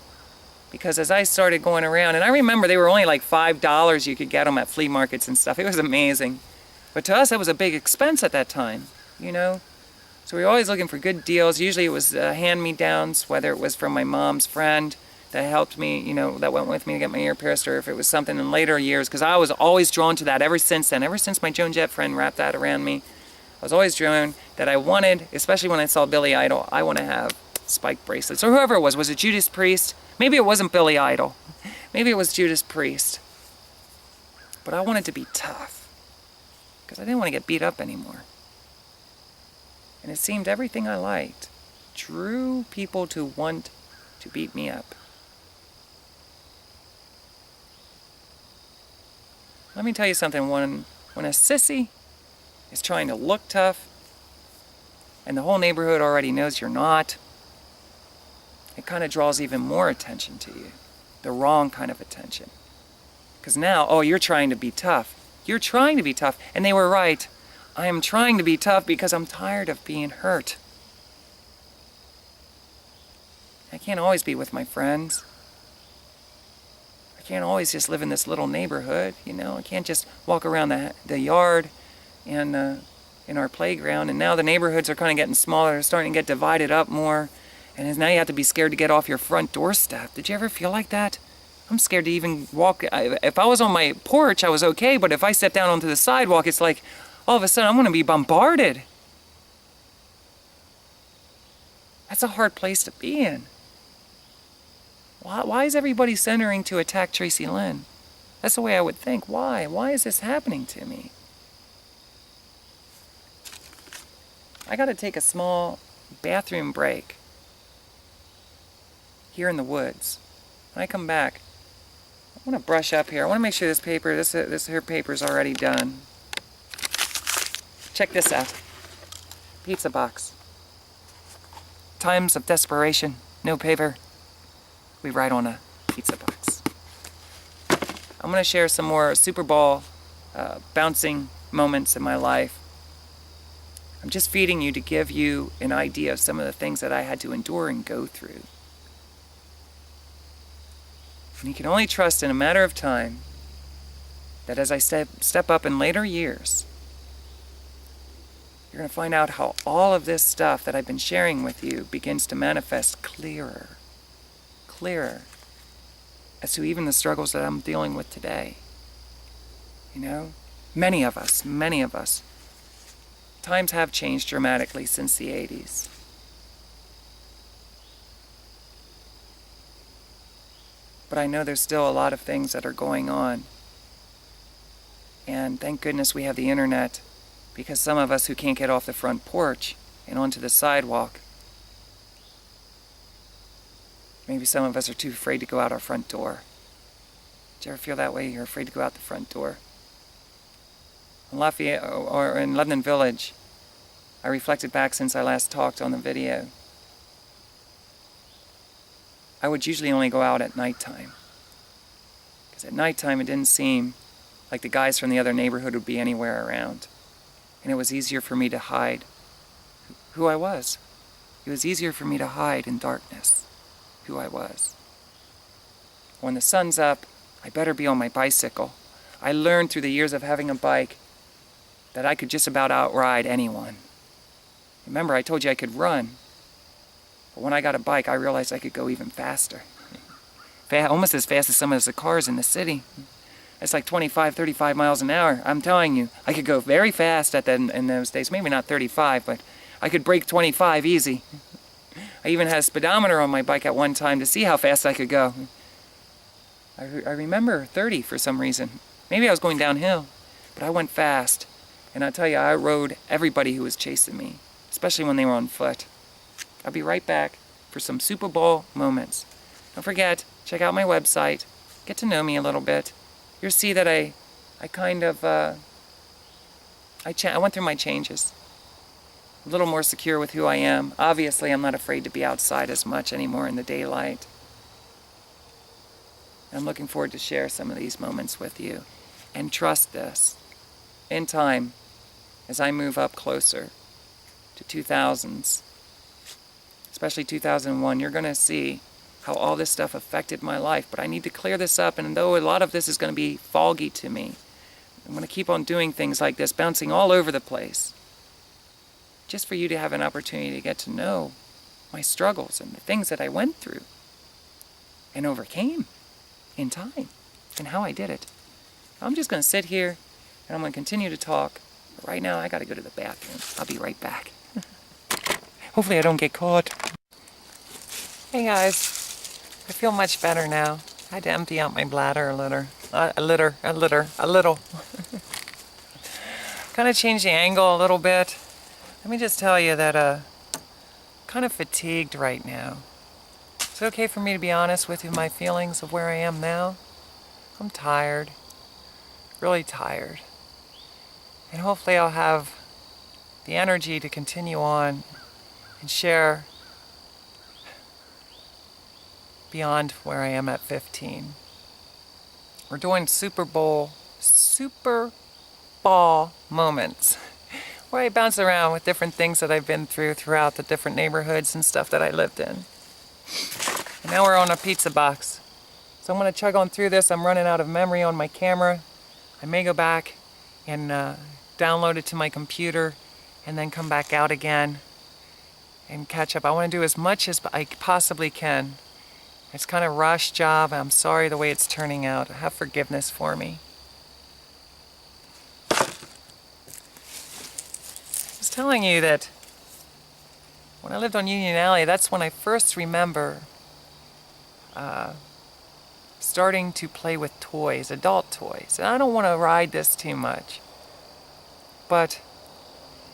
[SPEAKER 1] Because as I started going around, and I remember they were only like $5 you could get them at flea markets and stuff. It was amazing. But to us, that was a big expense at that time, So we were always looking for good deals. Usually it was hand-me-downs, whether it was from my mom's friend that helped me, that went with me to get my ear pierced, or if it was something in later years, because I was always drawn to that ever since then. Ever since my Joan Jett friend wrapped that around me, I was always drawn that I wanted, especially when I saw Billy Idol, I want to have spiked bracelets. Or whoever it was. Was it Judas Priest? Maybe it wasn't Billy Idol. Maybe it was Judas Priest. But I wanted to be tough, because I didn't want to get beat up anymore. And it seemed everything I liked drew people to want to beat me up. Let me tell you something. When a sissy is trying to look tough, and the whole neighborhood already knows you're not, it kind of draws even more attention to you. The wrong kind of attention. Because now, you're trying to be tough. You're trying to be tough. And they were right. I am trying to be tough because I'm tired of being hurt. I can't always be with my friends. I can't always just live in this little neighborhood, I can't just walk around the yard and in our playground. And now the neighborhoods are kind of getting smaller. They're starting to get divided up more. And now you have to be scared to get off your front doorstep. Did you ever feel like that? I'm scared to even walk. If I was on my porch, I was okay. But if I step down onto the sidewalk, it's like all of a sudden I'm going to be bombarded. That's a hard place to be in. Why is everybody centering to attack Tracilyn? That's the way I would think. Why? Why is this happening to me? I got to take a small bathroom break here in the woods. When I come back, I want to brush up here. I want to make sure this here paper is already done. Check this out. Pizza box. Times of desperation, no paper. We write on a pizza box. I'm going to share some more Superball bouncing moments in my life. I'm just feeding you to give you an idea of some of the things that I had to endure and go through. And you can only trust in a matter of time that as I step up in later years, you're going to find out how all of this stuff that I've been sharing with you begins to manifest clearer as to even the struggles that I'm dealing with today. You know, many of us, times have changed dramatically since the 80s. But I know there's still a lot of things that are going on. And thank goodness we have the internet, because some of us who can't get off the front porch and onto the sidewalk, maybe some of us are too afraid to go out our front door. Did you ever feel that way? You're afraid to go out the front door. In Lafayette, or in London Village, I reflected back since I last talked on the video. I would usually only go out at nighttime, because at nighttime it didn't seem like the guys from the other neighborhood would be anywhere around, and it was easier for me to hide who I was. It was easier for me to hide in darkness who I was. When the sun's up, I better be on my bicycle. I learned through the years of having a bike that I could just about outride anyone. Remember, I told you I could run. But when I got a bike, I realized I could go even faster. Almost as fast as some of the cars in the city. It's like 25, 35 miles an hour. I'm telling you, I could go very fast in those days. Maybe not 35, but I could break 25 easy. I even had a speedometer on my bike at one time to see how fast I could go. I remember 30 for some reason. Maybe I was going downhill, but I went fast. And I tell you, I rode everybody who was chasing me, especially when they were on foot. I'll be right back for some Superball moments. Don't forget, check out my website. Get to know me a little bit. You'll see that I went through my changes. A little more secure with who I am. Obviously, I'm not afraid to be outside as much anymore in the daylight. I'm looking forward to share some of these moments with you. And trust this. In time, as I move up closer to 2000s, especially 2001, you're going to see how all this stuff affected my life. But I need to clear this up, and though a lot of this is going to be foggy to me, I'm going to keep on doing things like this, bouncing all over the place, just for you to have an opportunity to get to know my struggles and the things that I went through and overcame in time and how I did it. I'm just going to sit here and I'm going to continue to talk. But right now, I got to go to the bathroom. I'll be right back. Hopefully I don't get caught. Hey guys, I feel much better now. I had to empty out my bladder a little. Kind of change the angle a little bit. Let me just tell you that I'm kind of fatigued right now. Is it okay for me to be honest with you, my feelings of where I am now? I'm tired. Really tired. And hopefully I'll have the energy to continue on and share beyond where I am at 15. We're doing Superball moments, where I bounce around with different things that I've been through throughout the different neighborhoods and stuff that I lived in. And now we're on a pizza box. So I'm going to chug on through this. I'm running out of memory on my camera. I may go back and download it to my computer and then come back out again and catch up. I want to do as much as I possibly can. It's kind of a rush job. I'm sorry the way it's turning out. Have forgiveness for me. I was telling you that when I lived on Union Alley, that's when I first remember starting to play with toys, adult toys. And I don't want to ride this too much. But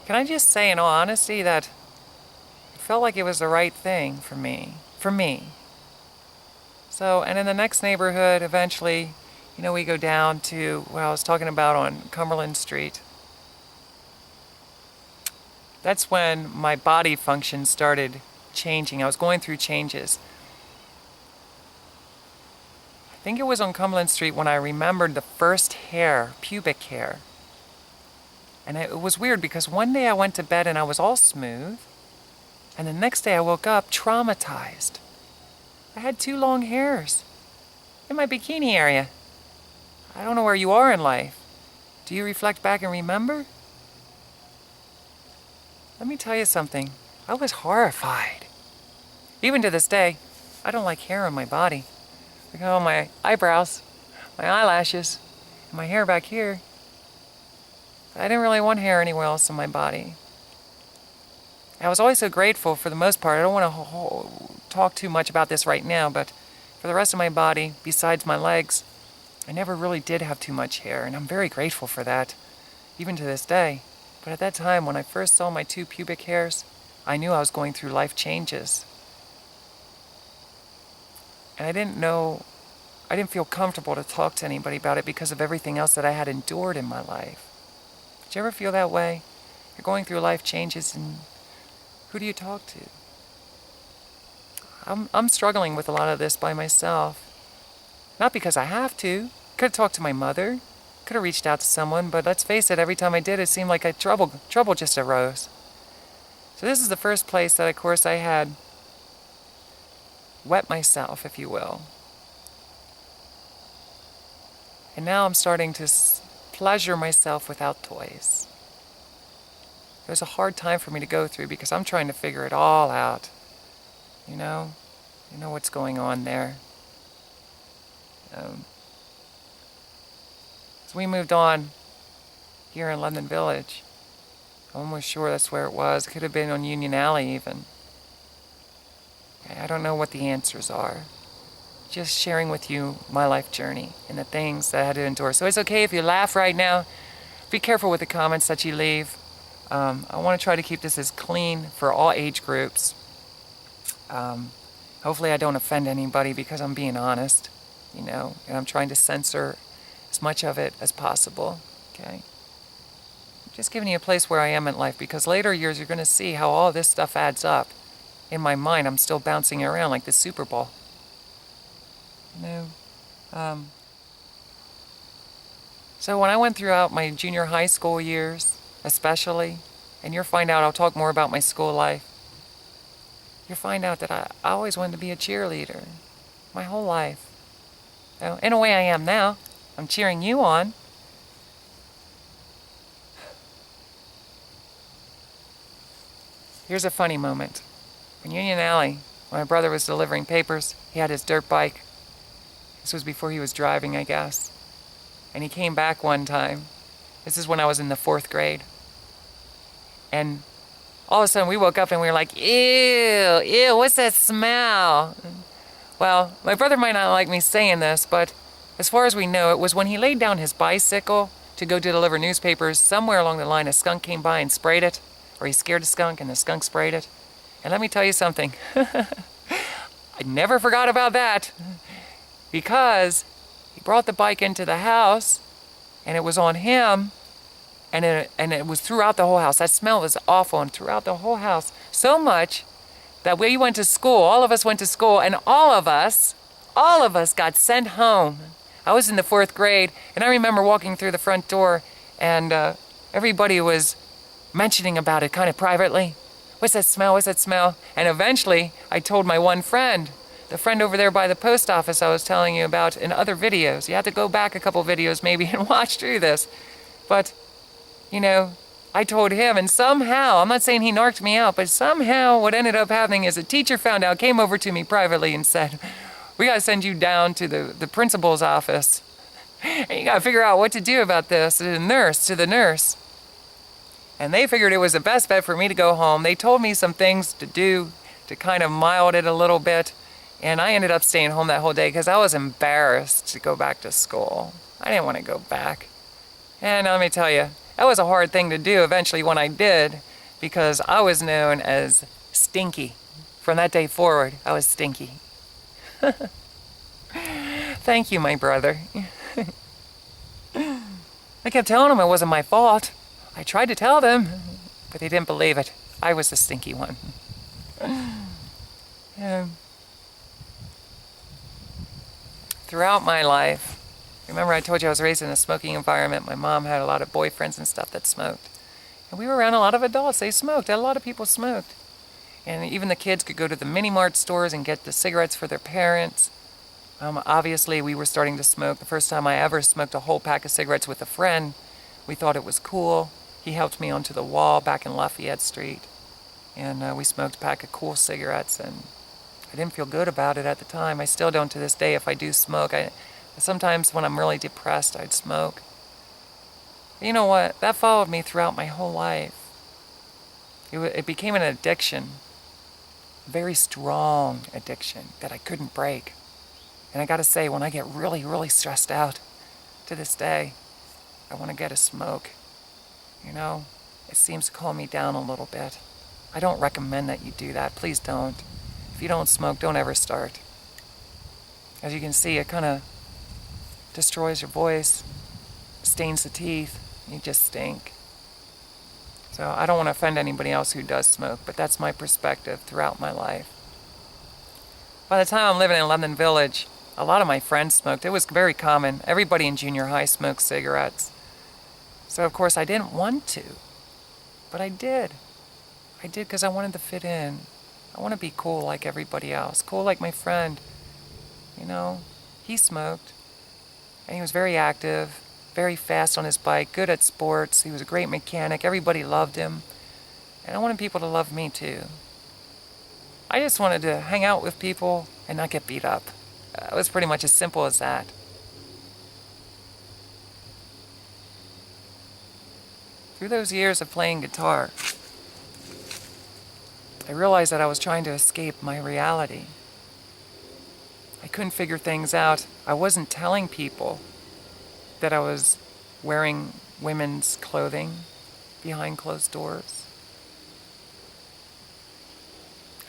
[SPEAKER 1] can I just say in all honesty that it felt like it was the right thing for me. So, and in the next neighborhood, eventually, we go down to what I was talking about on Cumberland Street. That's when my body function started changing. I was going through changes. I think it was on Cumberland Street when I remembered the first hair, pubic hair. And it was weird because one day I went to bed and I was all smooth. And the next day I woke up traumatized. I had 2 long hairs in my bikini area. I don't know where you are in life. Do you reflect back and remember? Let me tell you something. I was horrified. Even to this day, I don't like hair on my body. Look at all my eyebrows, my eyelashes, and my hair back here. I didn't really want hair anywhere else in my body. I was always so grateful for the most part. I don't want to talk too much about this right now, but for the rest of my body, besides my legs, I never really did have too much hair, and I'm very grateful for that, even to this day. But at that time, when I first saw my 2 pubic hairs, I knew I was going through life changes. And I didn't feel comfortable to talk to anybody about it because of everything else that I had endured in my life. Did you ever feel that way? You're going through life changes, and who do you talk to? I'm struggling with a lot of this by myself. Not because I have to. Could have talked to my mother. Could have reached out to someone, but let's face it, every time I did, it seemed like trouble just arose. So this is the first place that, of course, I had wet myself, if you will. And now I'm starting to pleasure myself without toys. It was a hard time for me to go through because I'm trying to figure it all out. You know what's going on there. As we moved on here in London Village, I'm almost sure that's where it was. It could have been on Union Alley even. I don't know what the answers are. Just sharing with you my life journey and the things that I had to endure. So it's okay if you laugh right now. Be careful with the comments that you leave. I want to try to keep this as clean for all age groups. Hopefully I don't offend anybody because I'm being honest, and I'm trying to censor as much of it as possible, okay? I'm just giving you a place where I am in life because later years you're going to see how all this stuff adds up. In my mind, I'm still bouncing around like the Superball. So when I went throughout my junior high school years, especially, and you'll find out, I'll talk more about my school life, you'll find out that I always wanted to be a cheerleader my whole life. In a way I am now. I'm cheering you on. Here's a funny moment. In Union Alley, when my brother was delivering papers, he had his dirt bike. This was before he was driving, I guess. And he came back one time. This is when I was in the 4th grade. And all of a sudden we woke up and we were like, ew, what's that smell? Well, my brother might not like me saying this, but as far as we know, it was when he laid down his bicycle to go deliver newspapers, somewhere along the line a skunk came by and sprayed it, or he scared a skunk and the skunk sprayed it. And let me tell you something. I never forgot about that because he brought the bike into the house and it was on him and it was throughout the whole house. That smell was awful and throughout the whole house. So much that we went to school, all of us went to school, and all of us got sent home. I was in the 4th grade, and I remember walking through the front door, and everybody was mentioning about it kind of privately. What's that smell? What's that smell? And eventually, I told my one friend, the friend over there by the post office I was telling you about in other videos. You have to go back a couple videos maybe and watch through this. But, I told him, and somehow, I'm not saying he narked me out, but somehow what ended up happening is a teacher found out, came over to me privately and said, we got to send you down to the principal's office. And you got to figure out what to do about this, to the nurse. And they figured it was the best bet for me to go home. They told me some things to do to kind of mild it a little bit. And I ended up staying home that whole day because I was embarrassed to go back to school. I didn't want to go back. And let me tell you, that was a hard thing to do eventually when I did, because I was known as stinky. From that day forward, I was stinky. Thank you, my brother. I kept telling them it wasn't my fault. I tried to tell them, but they didn't believe it. I was the stinky one. Throughout my life, remember I told you I was raised in a smoking environment. My mom had a lot of boyfriends and stuff that smoked. And we were around a lot of adults. They smoked. A lot of people smoked. And even the kids could go to the mini-mart stores and get the cigarettes for their parents. Obviously, we were starting to smoke. The first time I ever smoked a whole pack of cigarettes with a friend, we thought it was cool. He helped me onto the wall back in Lafayette Street. And we smoked a pack of cool cigarettes, and I didn't feel good about it at the time. I still don't to this day if I do smoke. Sometimes when I'm really depressed, I'd smoke. But you know what? That followed me throughout my whole life. It became an addiction. A very strong addiction that I couldn't break. And I gotta say, when I get really, really stressed out, to this day, I want to get a smoke. You know, it seems to calm me down a little bit. I don't recommend that you do that. Please don't. If you don't smoke, don't ever start. As you can see, it kind of destroys your voice, stains the teeth, you just stink. So I don't want to offend anybody else who does smoke, but that's my perspective throughout my life. By the time I'm living in London Village, a lot of my friends smoked. It was very common. Everybody in junior high smoked cigarettes. So of course I didn't want to, but I did. I did because I wanted to fit in. I want to be cool like everybody else. Cool like my friend. You know, he smoked. And he was very active, very fast on his bike, good at sports. He was a great mechanic. Everybody loved him. And I wanted people to love me too. I just wanted to hang out with people and not get beat up. It was pretty much as simple as that. Through those years of playing guitar, I realized that I was trying to escape my reality. I couldn't figure things out. I wasn't telling people that I was wearing women's clothing behind closed doors.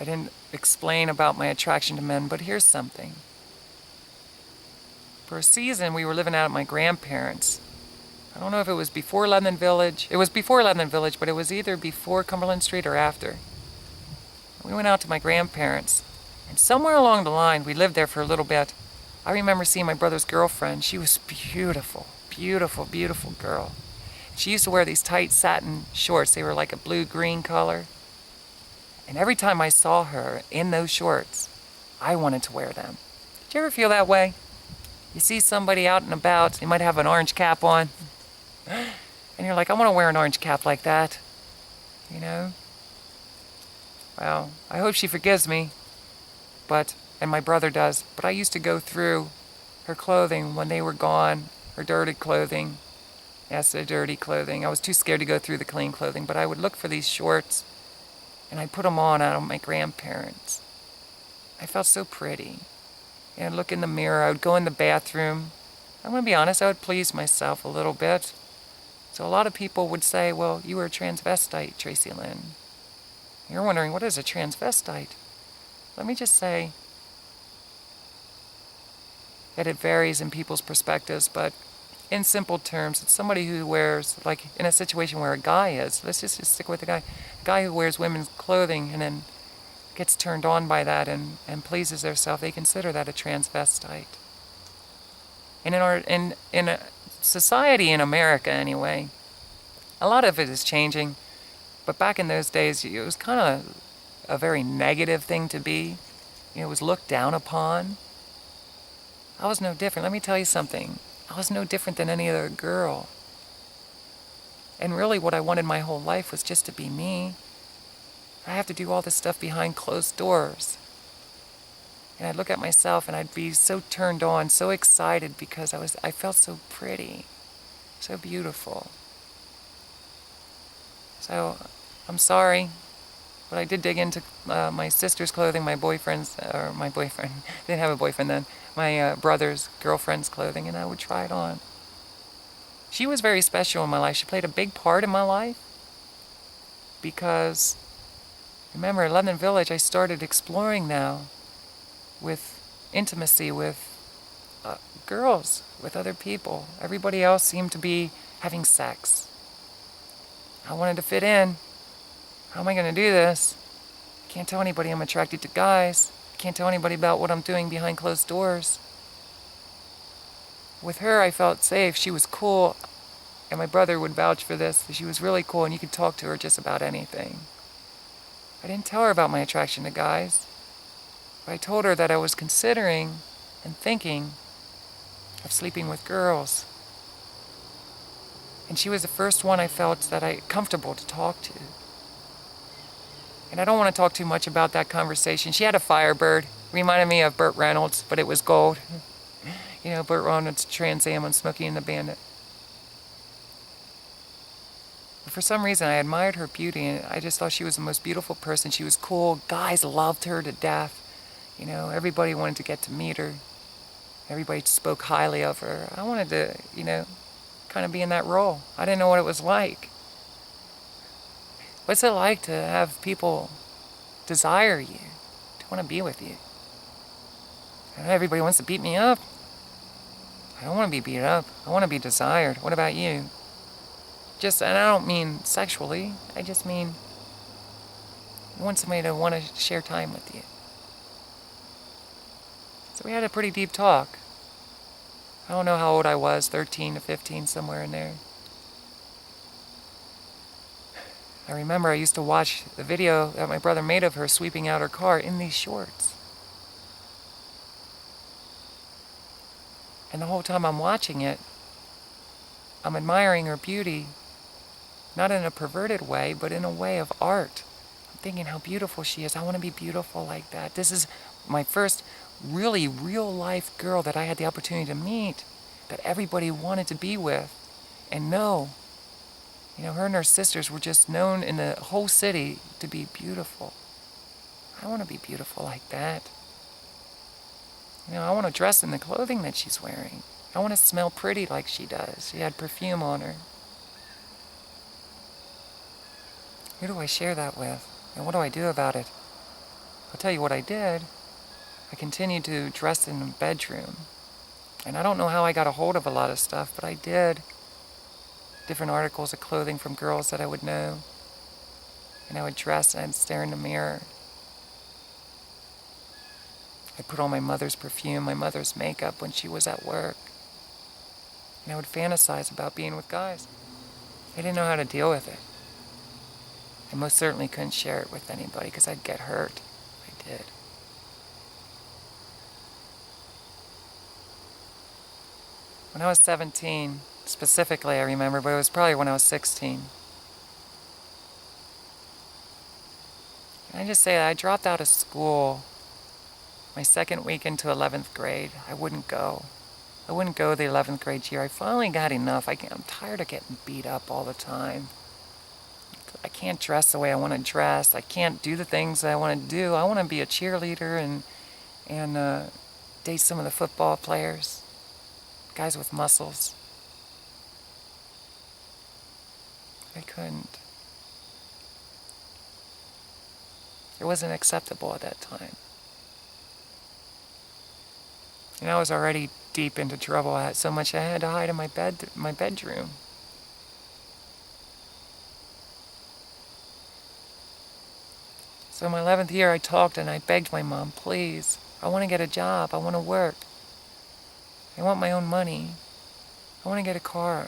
[SPEAKER 1] I didn't explain about my attraction to men, but here's something. For a season, we were living out at my grandparents'. I don't know if it was before London Village. It was before London Village, but it was either before Cumberland Street or after. We went out to my grandparents', and somewhere along the line, we lived there for a little bit. I remember seeing my brother's girlfriend. She was beautiful, beautiful, beautiful girl. She used to wear these tight satin shorts. They were like a blue-green color. And every time I saw her in those shorts, I wanted to wear them. Did you ever feel that way? You see somebody out and about, they might have an orange cap on, and you're like, I want to wear an orange cap like that, you know? Well, I hope she forgives me, and my brother does, but I used to go through her clothing when they were gone, her dirty clothing. Yes, the dirty clothing. I was too scared to go through the clean clothing, but I would look for these shorts, and I'd put them on out of my grandparents. I felt so pretty. And I'd look in the mirror, I would go in the bathroom. I'm going to be honest, I would please myself a little bit. So a lot of people would say, well, you were a transvestite, Tracilyn. You're wondering, what is a transvestite? Let me just say that it varies in people's perspectives, but in simple terms, it's somebody who wears, like in a situation where a guy is, let's just stick with a guy who wears women's clothing and then gets turned on by that and pleases themselves, they consider that a transvestite. And in a society in America anyway, a lot of it is changing, but back in those days, it was kind of a very negative thing to be. You know, it was looked down upon. I was no different. Let me tell you something. I was no different than any other girl. And really what I wanted my whole life was just to be me. I have to do all this stuff behind closed doors. And I'd look at myself and I'd be so turned on, so excited because I felt so pretty, so beautiful. So I'm sorry But I did dig into my sister's clothing, my boyfriend's, or my boyfriend, didn't have a boyfriend then, my brother's girlfriend's clothing, and I would try it on. She was very special in my life. She played a big part in my life because, remember, in London Village, I started exploring now with intimacy with girls, with other people. Everybody else seemed to be having sex. I wanted to fit in. How am I going to do this? I can't tell anybody I'm attracted to guys. I can't tell anybody about what I'm doing behind closed doors. With her, I felt safe. She was cool, and my brother would vouch for this. She was really cool, and you could talk to her just about anything. I didn't tell her about my attraction to guys, but I told her that I was considering and thinking of sleeping with girls. And she was the first one I felt comfortable to talk to. And I don't want to talk too much about that conversation. She had a Firebird. Reminded me of Burt Reynolds, but it was gold. You know, Burt Reynolds' Trans Am on Smokey and the Bandit. But for some reason, I admired her beauty, and I just thought she was the most beautiful person. She was cool. Guys loved her to death. You know, everybody wanted to get to meet her. Everybody spoke highly of her. I wanted to, you know, kind of be in that role. I didn't know what it was like. What's it like to have people desire you, to want to be with you? I know everybody wants to beat me up. I don't want to be beat up. I want to be desired. What about you? And I don't mean sexually. I just mean you want somebody to want to share time with you. So we had a pretty deep talk. I don't know how old I was, 13 to 15, somewhere in there. I remember I used to watch the video that my brother made of her sweeping out her car in these shorts. And the whole time I'm watching it, I'm admiring her beauty, not in a perverted way, but in a way of art. I'm thinking how beautiful she is. I want to be beautiful like that. This is my first really real-life girl that I had the opportunity to meet, that everybody wanted to be with and know. You know, her and her sisters were just known in the whole city to be beautiful. I want to be beautiful like that. You know, I want to dress in the clothing that she's wearing. I want to smell pretty like she does. She had perfume on her. Who do I share that with? And what do I do about it? I'll tell you what I did. I continued to dress in the bedroom. And I don't know how I got a hold of a lot of stuff, but I did. Different articles of clothing from girls that I would know. And I would dress and I'd stare in the mirror. I'd put on my mother's perfume, my mother's makeup when she was at work. And I would fantasize about being with guys. I didn't know how to deal with it. I most certainly couldn't share it with anybody because I'd get hurt. I did. When I was 17, specifically I remember, but it was probably when I was 16. Can I just say that I dropped out of school my second week into 11th grade. I wouldn't go. I wouldn't go the 11th grade year. I finally got enough. I'm tired of getting beat up all the time. I can't dress the way I want to dress. I can't do the things that I want to do. I want to be a cheerleader and date some of the football players, guys with muscles. I couldn't. It wasn't acceptable at that time. And I was already deep into trouble. I had so much I had to hide in my bedroom. So in my 11th year, I talked and I begged my mom, please, I want to get a job. I want to work. I want my own money. I want to get a car.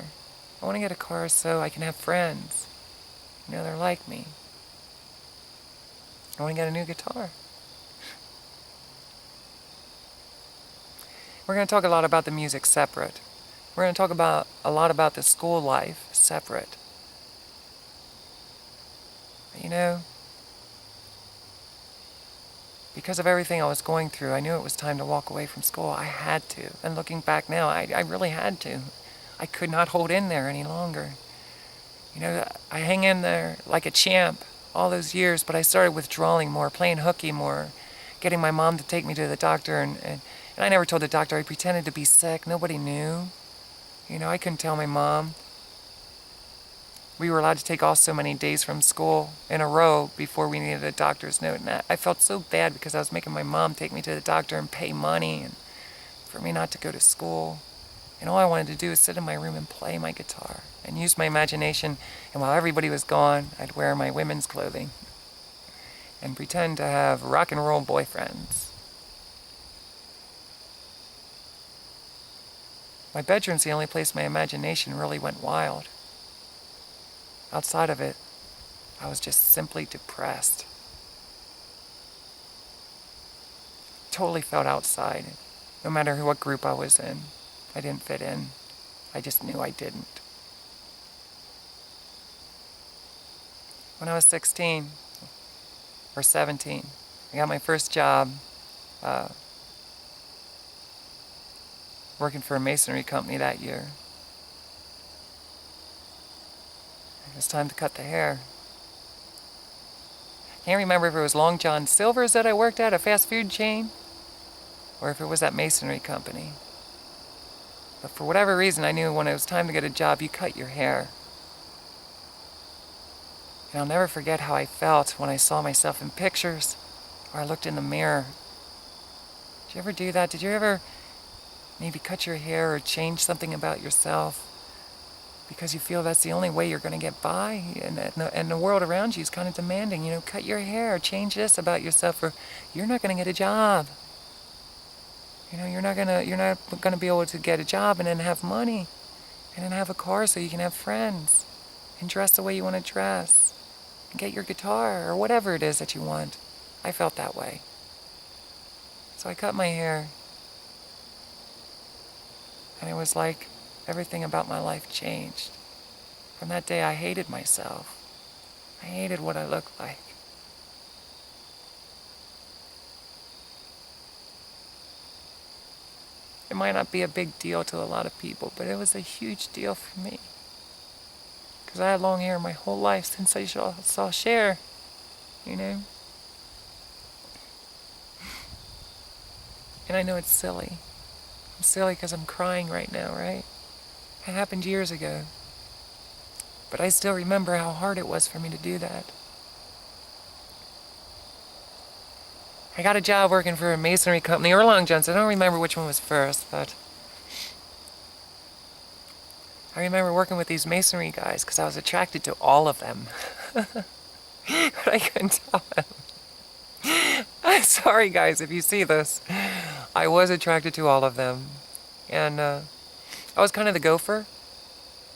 [SPEAKER 1] I want to get a car so I can have friends. You know, they're like me. I want to get a new guitar. We're going to talk a lot about the music separate. We're going to talk a lot about the school life separate. You know, because of everything I was going through, I knew it was time to walk away from school. I had to. And looking back now, I really had to. I could not hold in there any longer. You know, I hang in there like a champ. all those years, but I started withdrawing more, playing hooky more, getting my mom to take me to the doctor, and I never told the doctor. I pretended to be sick. Nobody knew. You know, I couldn't tell my mom. We were allowed to take off so many days from school in a row before we needed a doctor's note. And I felt so bad because I was making my mom take me to the doctor and pay money and for me not to go to school. And all I wanted to do was sit in my room and play my guitar and use my imagination. And while everybody was gone, I'd wear my women's clothing and pretend to have rock and roll boyfriends. My bedroom's the only place my imagination really went wild. Outside of it, I was just simply depressed. Totally felt outside. No matter what group I was in, I didn't fit in. I just knew I didn't. When I was 16 or 17, I got my first job working for a masonry company that year. It was time to cut the hair. Can't remember if it was Long John Silver's that I worked at, a fast food chain, or if it was that masonry company. But for whatever reason, I knew when it was time to get a job, you cut your hair. And I'll never forget how I felt when I saw myself in pictures, or I looked in the mirror. Did you ever do that? Did you ever maybe cut your hair or change something about yourself because you feel that's the only way you're going to get by, and the world around you is kind of demanding, you know, cut your hair, change this about yourself, or you're not going to get a job. You know, you're not gonna be able to get a job and then have money, and then have a car so you can have friends, and dress the way you want to dress, and get your guitar or whatever it is that you want. I felt that way. So I cut my hair, and it was like everything about my life changed. From that day, I hated myself. I hated what I looked like. It might not be a big deal to a lot of people, but it was a huge deal for me. Because I had long hair my whole life since I saw Cher, you know? And I know it's silly. I'm silly because I'm crying right now, right? It happened years ago. But I still remember how hard it was for me to do that. I got a job working for a masonry company or Long John's. I don't remember which one was first, but I remember working with these masonry guys because I was attracted to all of them. But I couldn't tell them. I'm sorry, guys, if you see this. I was attracted to all of them. And I was kind of the gopher.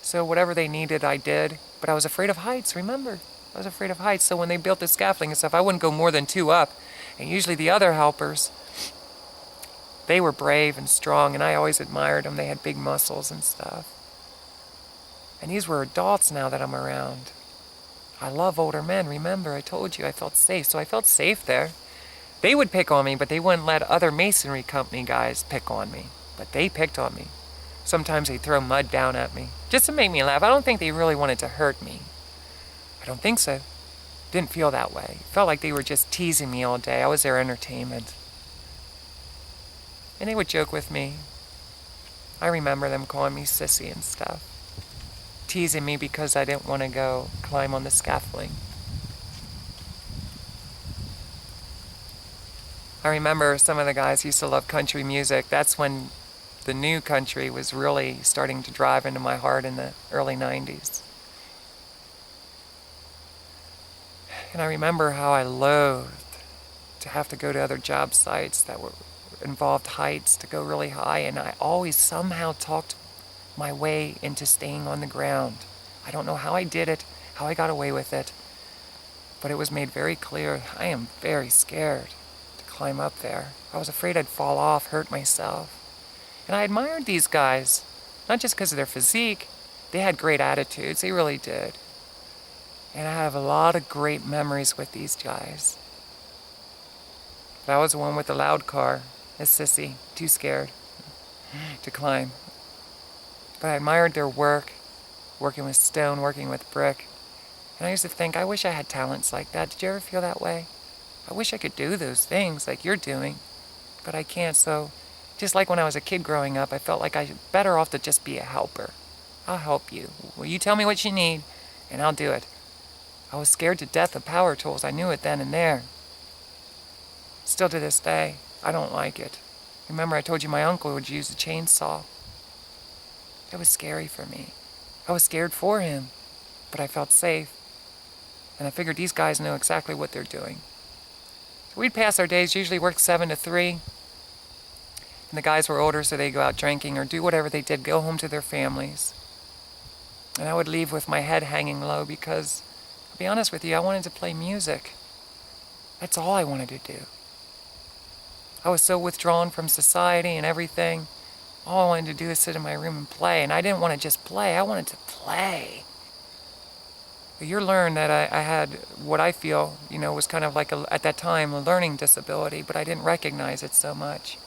[SPEAKER 1] So whatever they needed, I did. But I was afraid of heights, remember? I was afraid of heights. So when they built the scaffolding and stuff, I wouldn't go more than 2 up. And usually the other helpers, they were brave and strong, and I always admired them. They had big muscles and stuff. And these were adults now that I'm around. I love older men, remember? I told you I felt safe, so I felt safe there. They would pick on me, but they wouldn't let other masonry company guys pick on me. But they picked on me. Sometimes they'd throw mud down at me, just to make me laugh. I don't think they really wanted to hurt me. I don't think so. Didn't feel that way. Felt like they were just teasing me all day. I was their entertainment. And they would joke with me. I remember them calling me sissy and stuff. Teasing me because I didn't want to go climb on the scaffolding. I remember some of the guys used to love country music. That's when the new country was really starting to drive into my heart in the early 90s. And I remember how I loathed to have to go to other job sites that involved heights, to go really high, and I always somehow talked my way into staying on the ground. I don't know how I did it, how I got away with it, but it was made very clear I am very scared to climb up there. I was afraid I'd fall off, hurt myself. And I admired these guys, not just because of their physique. They had great attitudes, they really did. And I have a lot of great memories with these guys. But I was the one with the loud car, a sissy, too scared to climb. But I admired their work, working with stone, working with brick. And I used to think, I wish I had talents like that. Did you ever feel that way? I wish I could do those things like you're doing, but I can't. So just like when I was a kid growing up, I felt like I was better off to just be a helper. I'll help you. Well, you tell me what you need, and I'll do it. I was scared to death of power tools. I knew it then and there. Still to this day, I don't like it. Remember I told you my uncle would use a chainsaw? That was scary for me. I was scared for him, but I felt safe. And I figured these guys know exactly what they're doing. So we'd pass our days, usually work 7 to 3. And the guys were older, so they'd go out drinking or do whatever they did, go home to their families. And I would leave with my head hanging low because, to be honest with you, I wanted to play music. That's all I wanted to do. I was so withdrawn from society and everything. All I wanted to do is sit in my room and play. And I didn't want to just play, I wanted to play. But you learn that I had what I feel, was kind of like, at that time, a learning disability, but I didn't recognize it so much.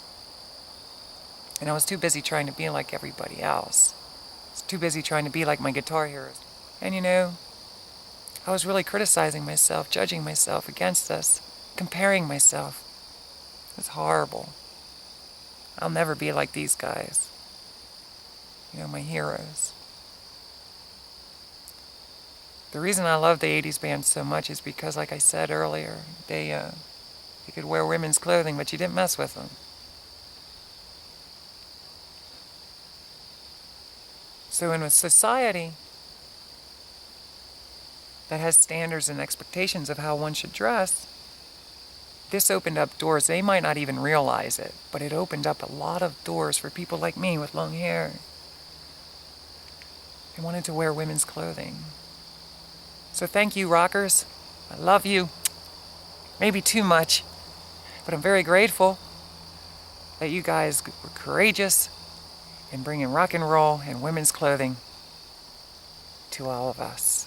[SPEAKER 1] And I was too busy trying to be like everybody else. I was too busy trying to be like my guitar heroes. And I was really criticizing myself, judging myself against this, comparing myself. It was horrible. I'll never be like these guys. My heroes. The reason I love the 80s band so much is because, like I said earlier, they could wear women's clothing, but you didn't mess with them. So in a society that has standards and expectations of how one should dress, this opened up doors. They might not even realize it, but it opened up a lot of doors for people like me with long hair. They wanted to wear women's clothing. So thank you, rockers. I love you. Maybe too much, but I'm very grateful that you guys were courageous in bringing rock and roll and women's clothing to all of us.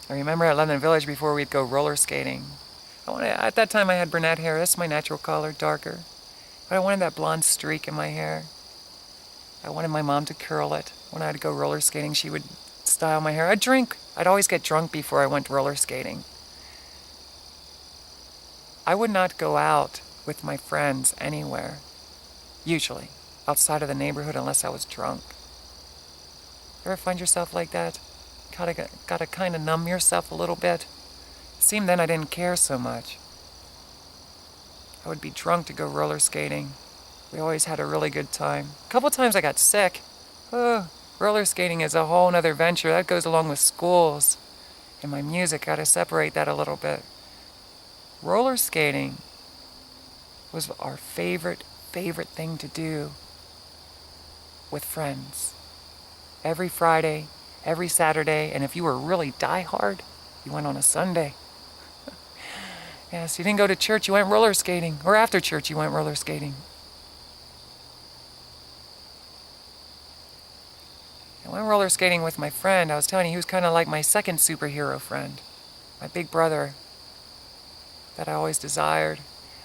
[SPEAKER 1] I remember at London Village before we'd go roller skating. At that time I had brunette hair. That's my natural color, darker. But I wanted that blonde streak in my hair. I wanted my mom to curl it. When I'd go roller skating, she would style my hair. I'd drink. I'd always get drunk before I went roller skating. I would not go out with my friends anywhere, usually, outside of the neighborhood unless I was drunk. You ever find yourself like that? Gotta kind of numb yourself a little bit. It seemed then I didn't care so much. I would be drunk to go roller skating. We always had a really good time. A couple times I got sick. Roller skating is a whole nother venture. That goes along with schools and my music. Gotta separate that a little bit. Roller skating was our favorite thing to do with friends. Every Friday, every Saturday, and if you were really diehard, you went on a Sunday. Yes, you didn't go to church, you went roller skating. Or after church, you went roller skating. I went roller skating with my friend. I was telling you, he was kind of like my second superhero friend. My big brother that I always desired.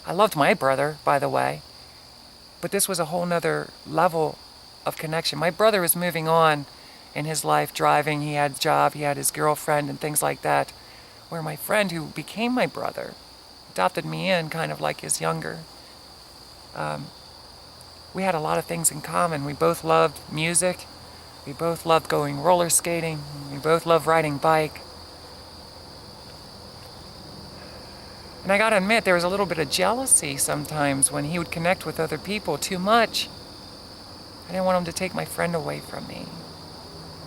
[SPEAKER 1] I loved my brother, by the way. But this was a whole nother level of connection. My brother was moving on in his life, driving. He had a job, he had his girlfriend and things like that. Where my friend, who became my brother, adopted me in kind of like his younger. We had a lot of things in common. We both loved music. We both loved going roller skating. We both loved riding bike. And I gotta admit, there was a little bit of jealousy sometimes when he would connect with other people too much. I didn't want him to take my friend away from me.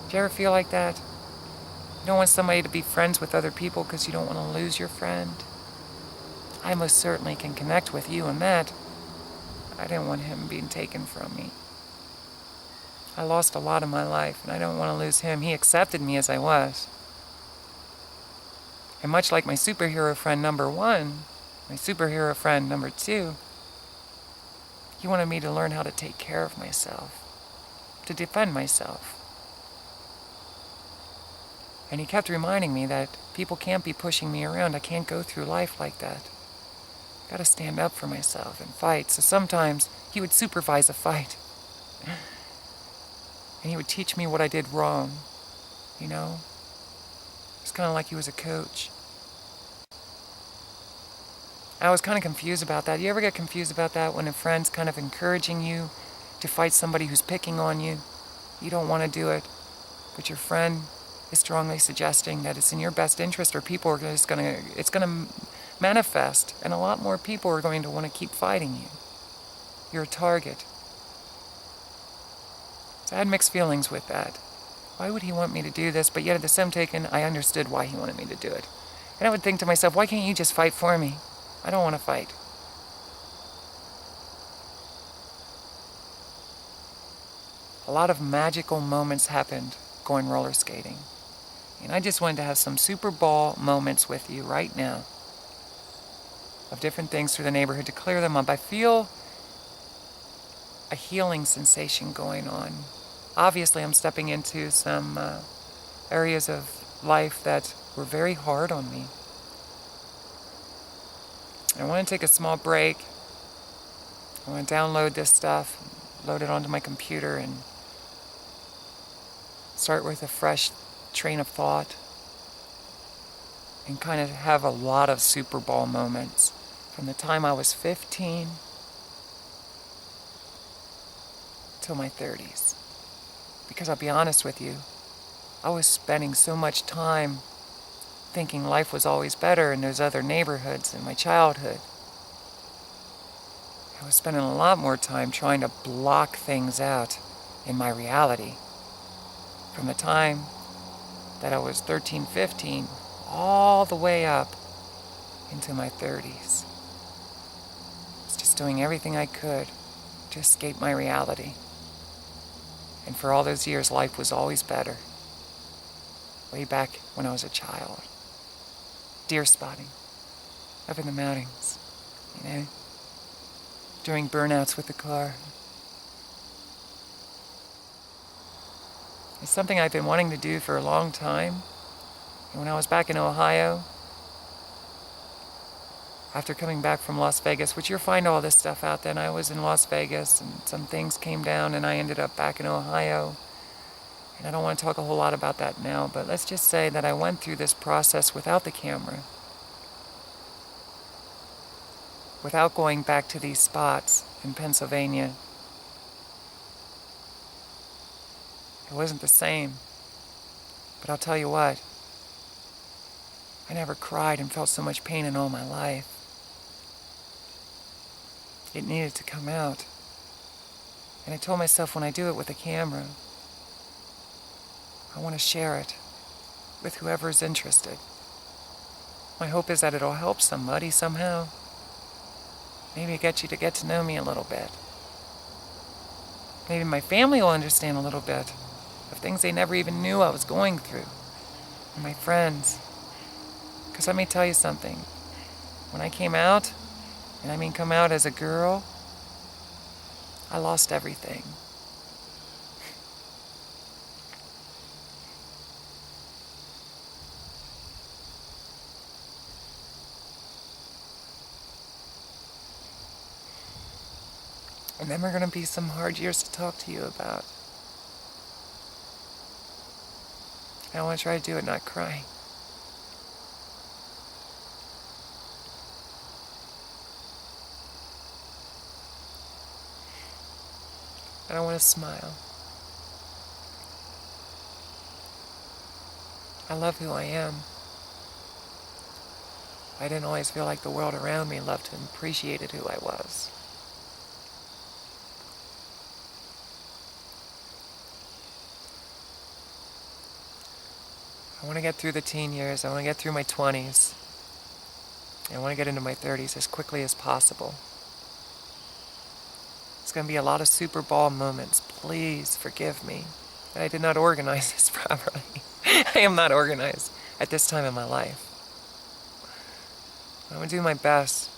[SPEAKER 1] Do you ever feel like that? You don't want somebody to be friends with other people because you don't want to lose your friend? I most certainly can connect with you in that. I didn't want him being taken from me. I lost a lot in my life, and I don't want to lose him. He accepted me as I was. And much like my superhero friend number 1, my superhero friend number 2, he wanted me to learn how to take care of myself, to defend myself. And he kept reminding me that people can't be pushing me around. I can't go through life like that. I've got to stand up for myself and fight. So sometimes he would supervise a fight. And he would teach me what I did wrong, you know? It's kind of like he was a coach. I was kind of confused about that. You ever get confused about that when a friend's kind of encouraging you to fight somebody who's picking on you? You don't want to do it, but your friend is strongly suggesting that it's in your best interest, or people are just it's going to manifest, and a lot more people are going to want to keep fighting you. You're a target. So I had mixed feelings with that. Why would he want me to do this? But yet at the same token, I understood why he wanted me to do it. And I would think to myself, why can't you just fight for me? I don't want to fight. A lot of magical moments happened going roller skating. And I just wanted to have some Superball moments with you right now of different things through the neighborhood to clear them up. I feel a healing sensation going on. Obviously, I'm stepping into some areas of life that were very hard on me. I want to take a small break. I want to download this stuff, load it onto my computer, and start with a fresh train of thought, and kind of have a lot of Superball moments from the time I was 15 till my 30s. Because I'll be honest with you, I was spending so much time thinking life was always better in those other neighborhoods in my childhood. I was spending a lot more time trying to block things out in my reality. From the time that I was 13, 15, all the way up into my 30s. I was just doing everything I could to escape my reality. And for all those years, life was always better. Way back when I was a child. Deer spotting. Up in the mountains. You know? During burnouts with the car. It's something I've been wanting to do for a long time. And when I was back in Ohio, after coming back from Las Vegas, which you'll find all this stuff out then, I was in Las Vegas and some things came down and I ended up back in Ohio. And I don't want to talk a whole lot about that now, but let's just say that I went through this process without the camera. Without going back to these spots in Pennsylvania. It wasn't the same. But I'll tell you what, I never cried and felt so much pain in all my life. It needed to come out. And I told myself when I do it with a camera, I want to share it with whoever's interested. My hope is that it'll help somebody somehow. Maybe get you to get to know me a little bit. Maybe my family will understand a little bit of things they never even knew I was going through. And my friends. Because let me tell you something. When I came out, and I mean come out as a girl, I lost everything. And then we're going to be some hard years to talk to you about. I want to try to do it not crying. I want to smile. I love who I am. I didn't always feel like the world around me loved and appreciated who I was. I want to get through the teen years. I want to get through my 20s. I want to get into my 30s as quickly as possible. It's going to be a lot of Superball moments. Please forgive me that I did not organize this properly. I am not organized at this time in my life. I'm going to do my best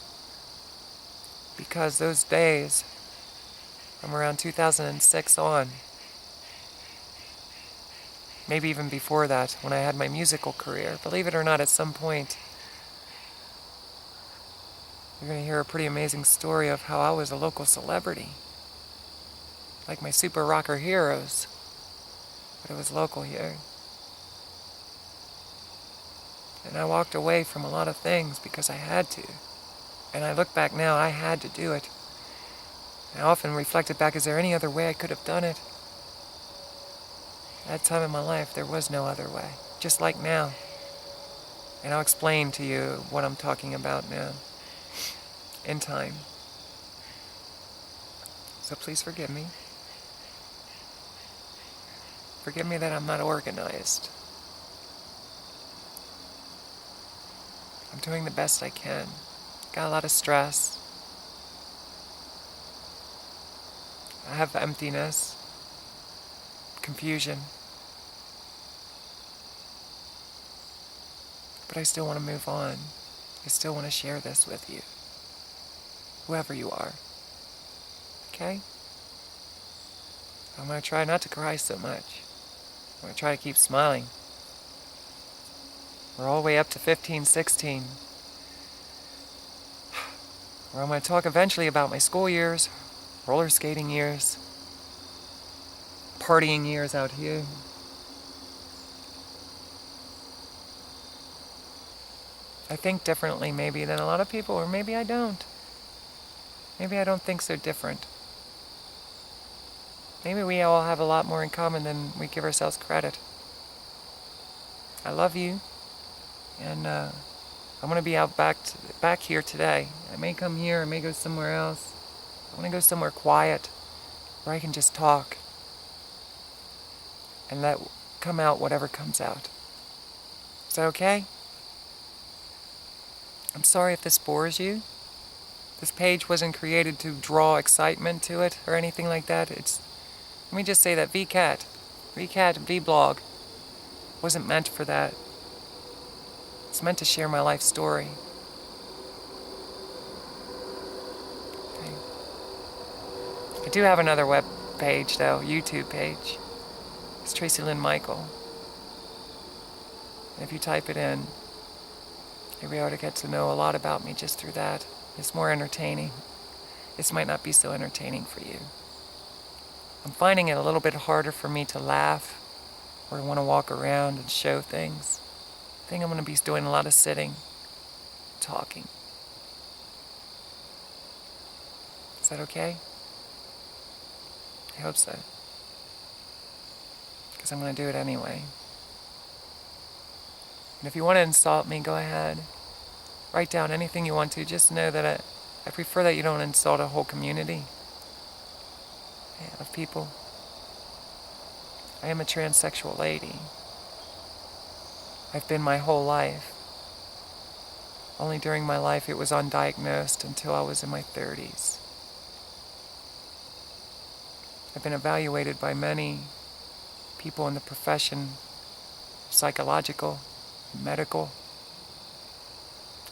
[SPEAKER 1] because those days from around 2006 on, maybe even before that, when I had my musical career, believe it or not, at some point, you're going to hear a pretty amazing story of how I was a local celebrity, like my super rocker heroes. but it was local here. And I walked away from a lot of things because I had to. And I look back now, I had to do it. I often reflected back, is there any other way I could have done it? At that time in my life, there was no other way. Just like now. And I'll explain to you what I'm talking about now. In time. So please forgive me. Forgive me that I'm not organized. I'm doing the best I can. Got a lot of stress. I have emptiness, confusion. But I still want to move on. I still want to share this with you. Whoever you are. Okay? I'm going to try not to cry so much. I'm going to try to keep smiling. We're all the way up to 15, 16. Where I'm going to talk eventually about my school years, roller skating years, partying years out here. I think differently maybe than a lot of people, or maybe I don't. Maybe I don't think so different. Maybe we all have a lot more in common than we give ourselves credit. I love you, and I'm going to be out back here today. I may come here, I may go somewhere else. I want to go somewhere quiet, where I can just talk, and let come out whatever comes out. Is that okay? I'm sorry if this bores you. This page wasn't created to draw excitement to it or anything like that. Let me just say that VCat, Vblog, wasn't meant for that. It's meant to share my life story. Okay. I do have another web page though, YouTube page. It's Tracilyn Michael. And if you type it in, you'll be able to get to know a lot about me just through that. It's more entertaining. This might not be so entertaining for you. I'm finding it a little bit harder for me to laugh or to want to walk around and show things. I think I'm going to be doing a lot of sitting, talking. Is that okay? I hope so. Because I'm going to do it anyway. And if you want to insult me, go ahead. Write down anything you want to. Just know that I prefer that you don't insult a whole community of people. I am a transsexual lady. I've been my whole life. Only during my life it was undiagnosed until I was in my 30s. I've been evaluated by many people in the profession, psychological, medical.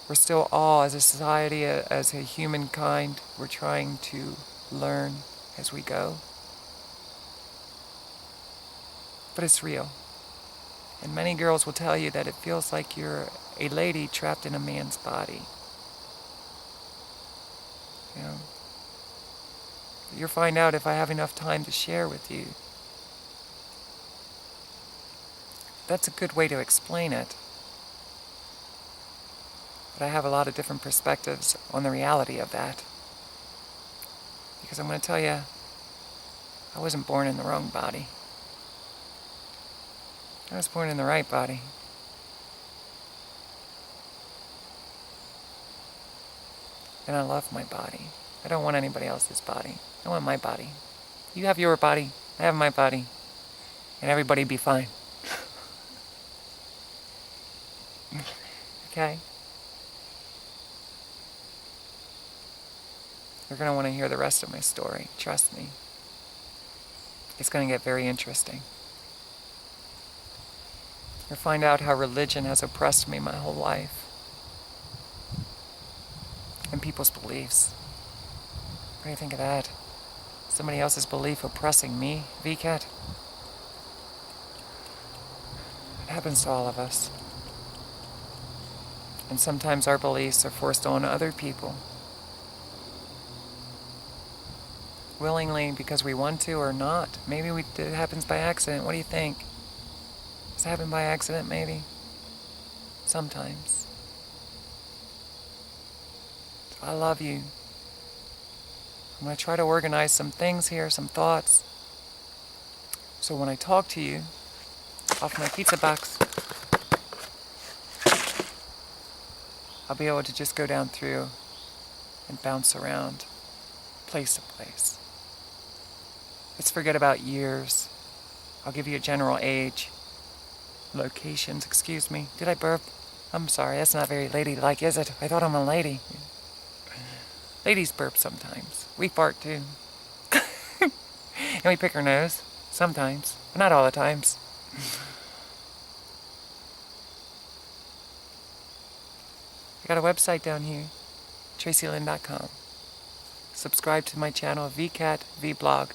[SPEAKER 1] We're still all, as a society, as a humankind, we're trying to learn as we go. But it's real. And many girls will tell you that it feels like you're a lady trapped in a man's body. You know? You'll find out if I have enough time to share with you. That's a good way to explain it. But I have a lot of different perspectives on the reality of that. Because I'm going to tell you, I wasn't born in the wrong body. I was born in the right body. And I love my body. I don't want anybody else's body. I want my body. You have your body, I have my body. And everybody be fine. Okay? You're going to want to hear the rest of my story. Trust me. It's going to get very interesting. You'll find out how religion has oppressed me my whole life. And people's beliefs. What do you think of that? Somebody else's belief oppressing me, VCat? It happens to all of us. And sometimes our beliefs are forced on other people. willingly because we want to or not. Maybe it happens by accident. What do you think? Does it happen by accident, maybe? Sometimes. I love you. I'm going to try to organize some things here, some thoughts. So when I talk to you off my pizza box, I'll be able to just go down through and bounce around place to place. Let's forget about years. I'll give you a general age. Locations, excuse me. Did I burp? I'm sorry, that's not very ladylike, is it? I thought I'm a lady. Ladies burp sometimes. We fart too. And we pick our nose. Sometimes. But not all the times. I got a website down here. Tracilyn.com. Subscribe to my channel, VCat, Vblog.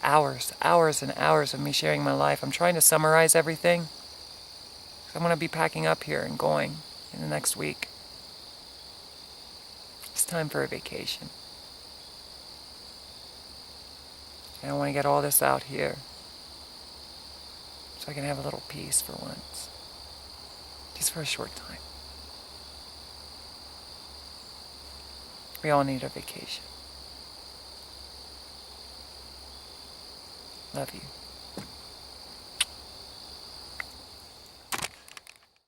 [SPEAKER 1] Hours and hours of me sharing my life. I'm trying to summarize everything. I'm going to be packing up here and going in the next week. It's time for a vacation. And I want to get all this out here so I can have a little peace for once. Just for a short time. We all need a vacation. Love you.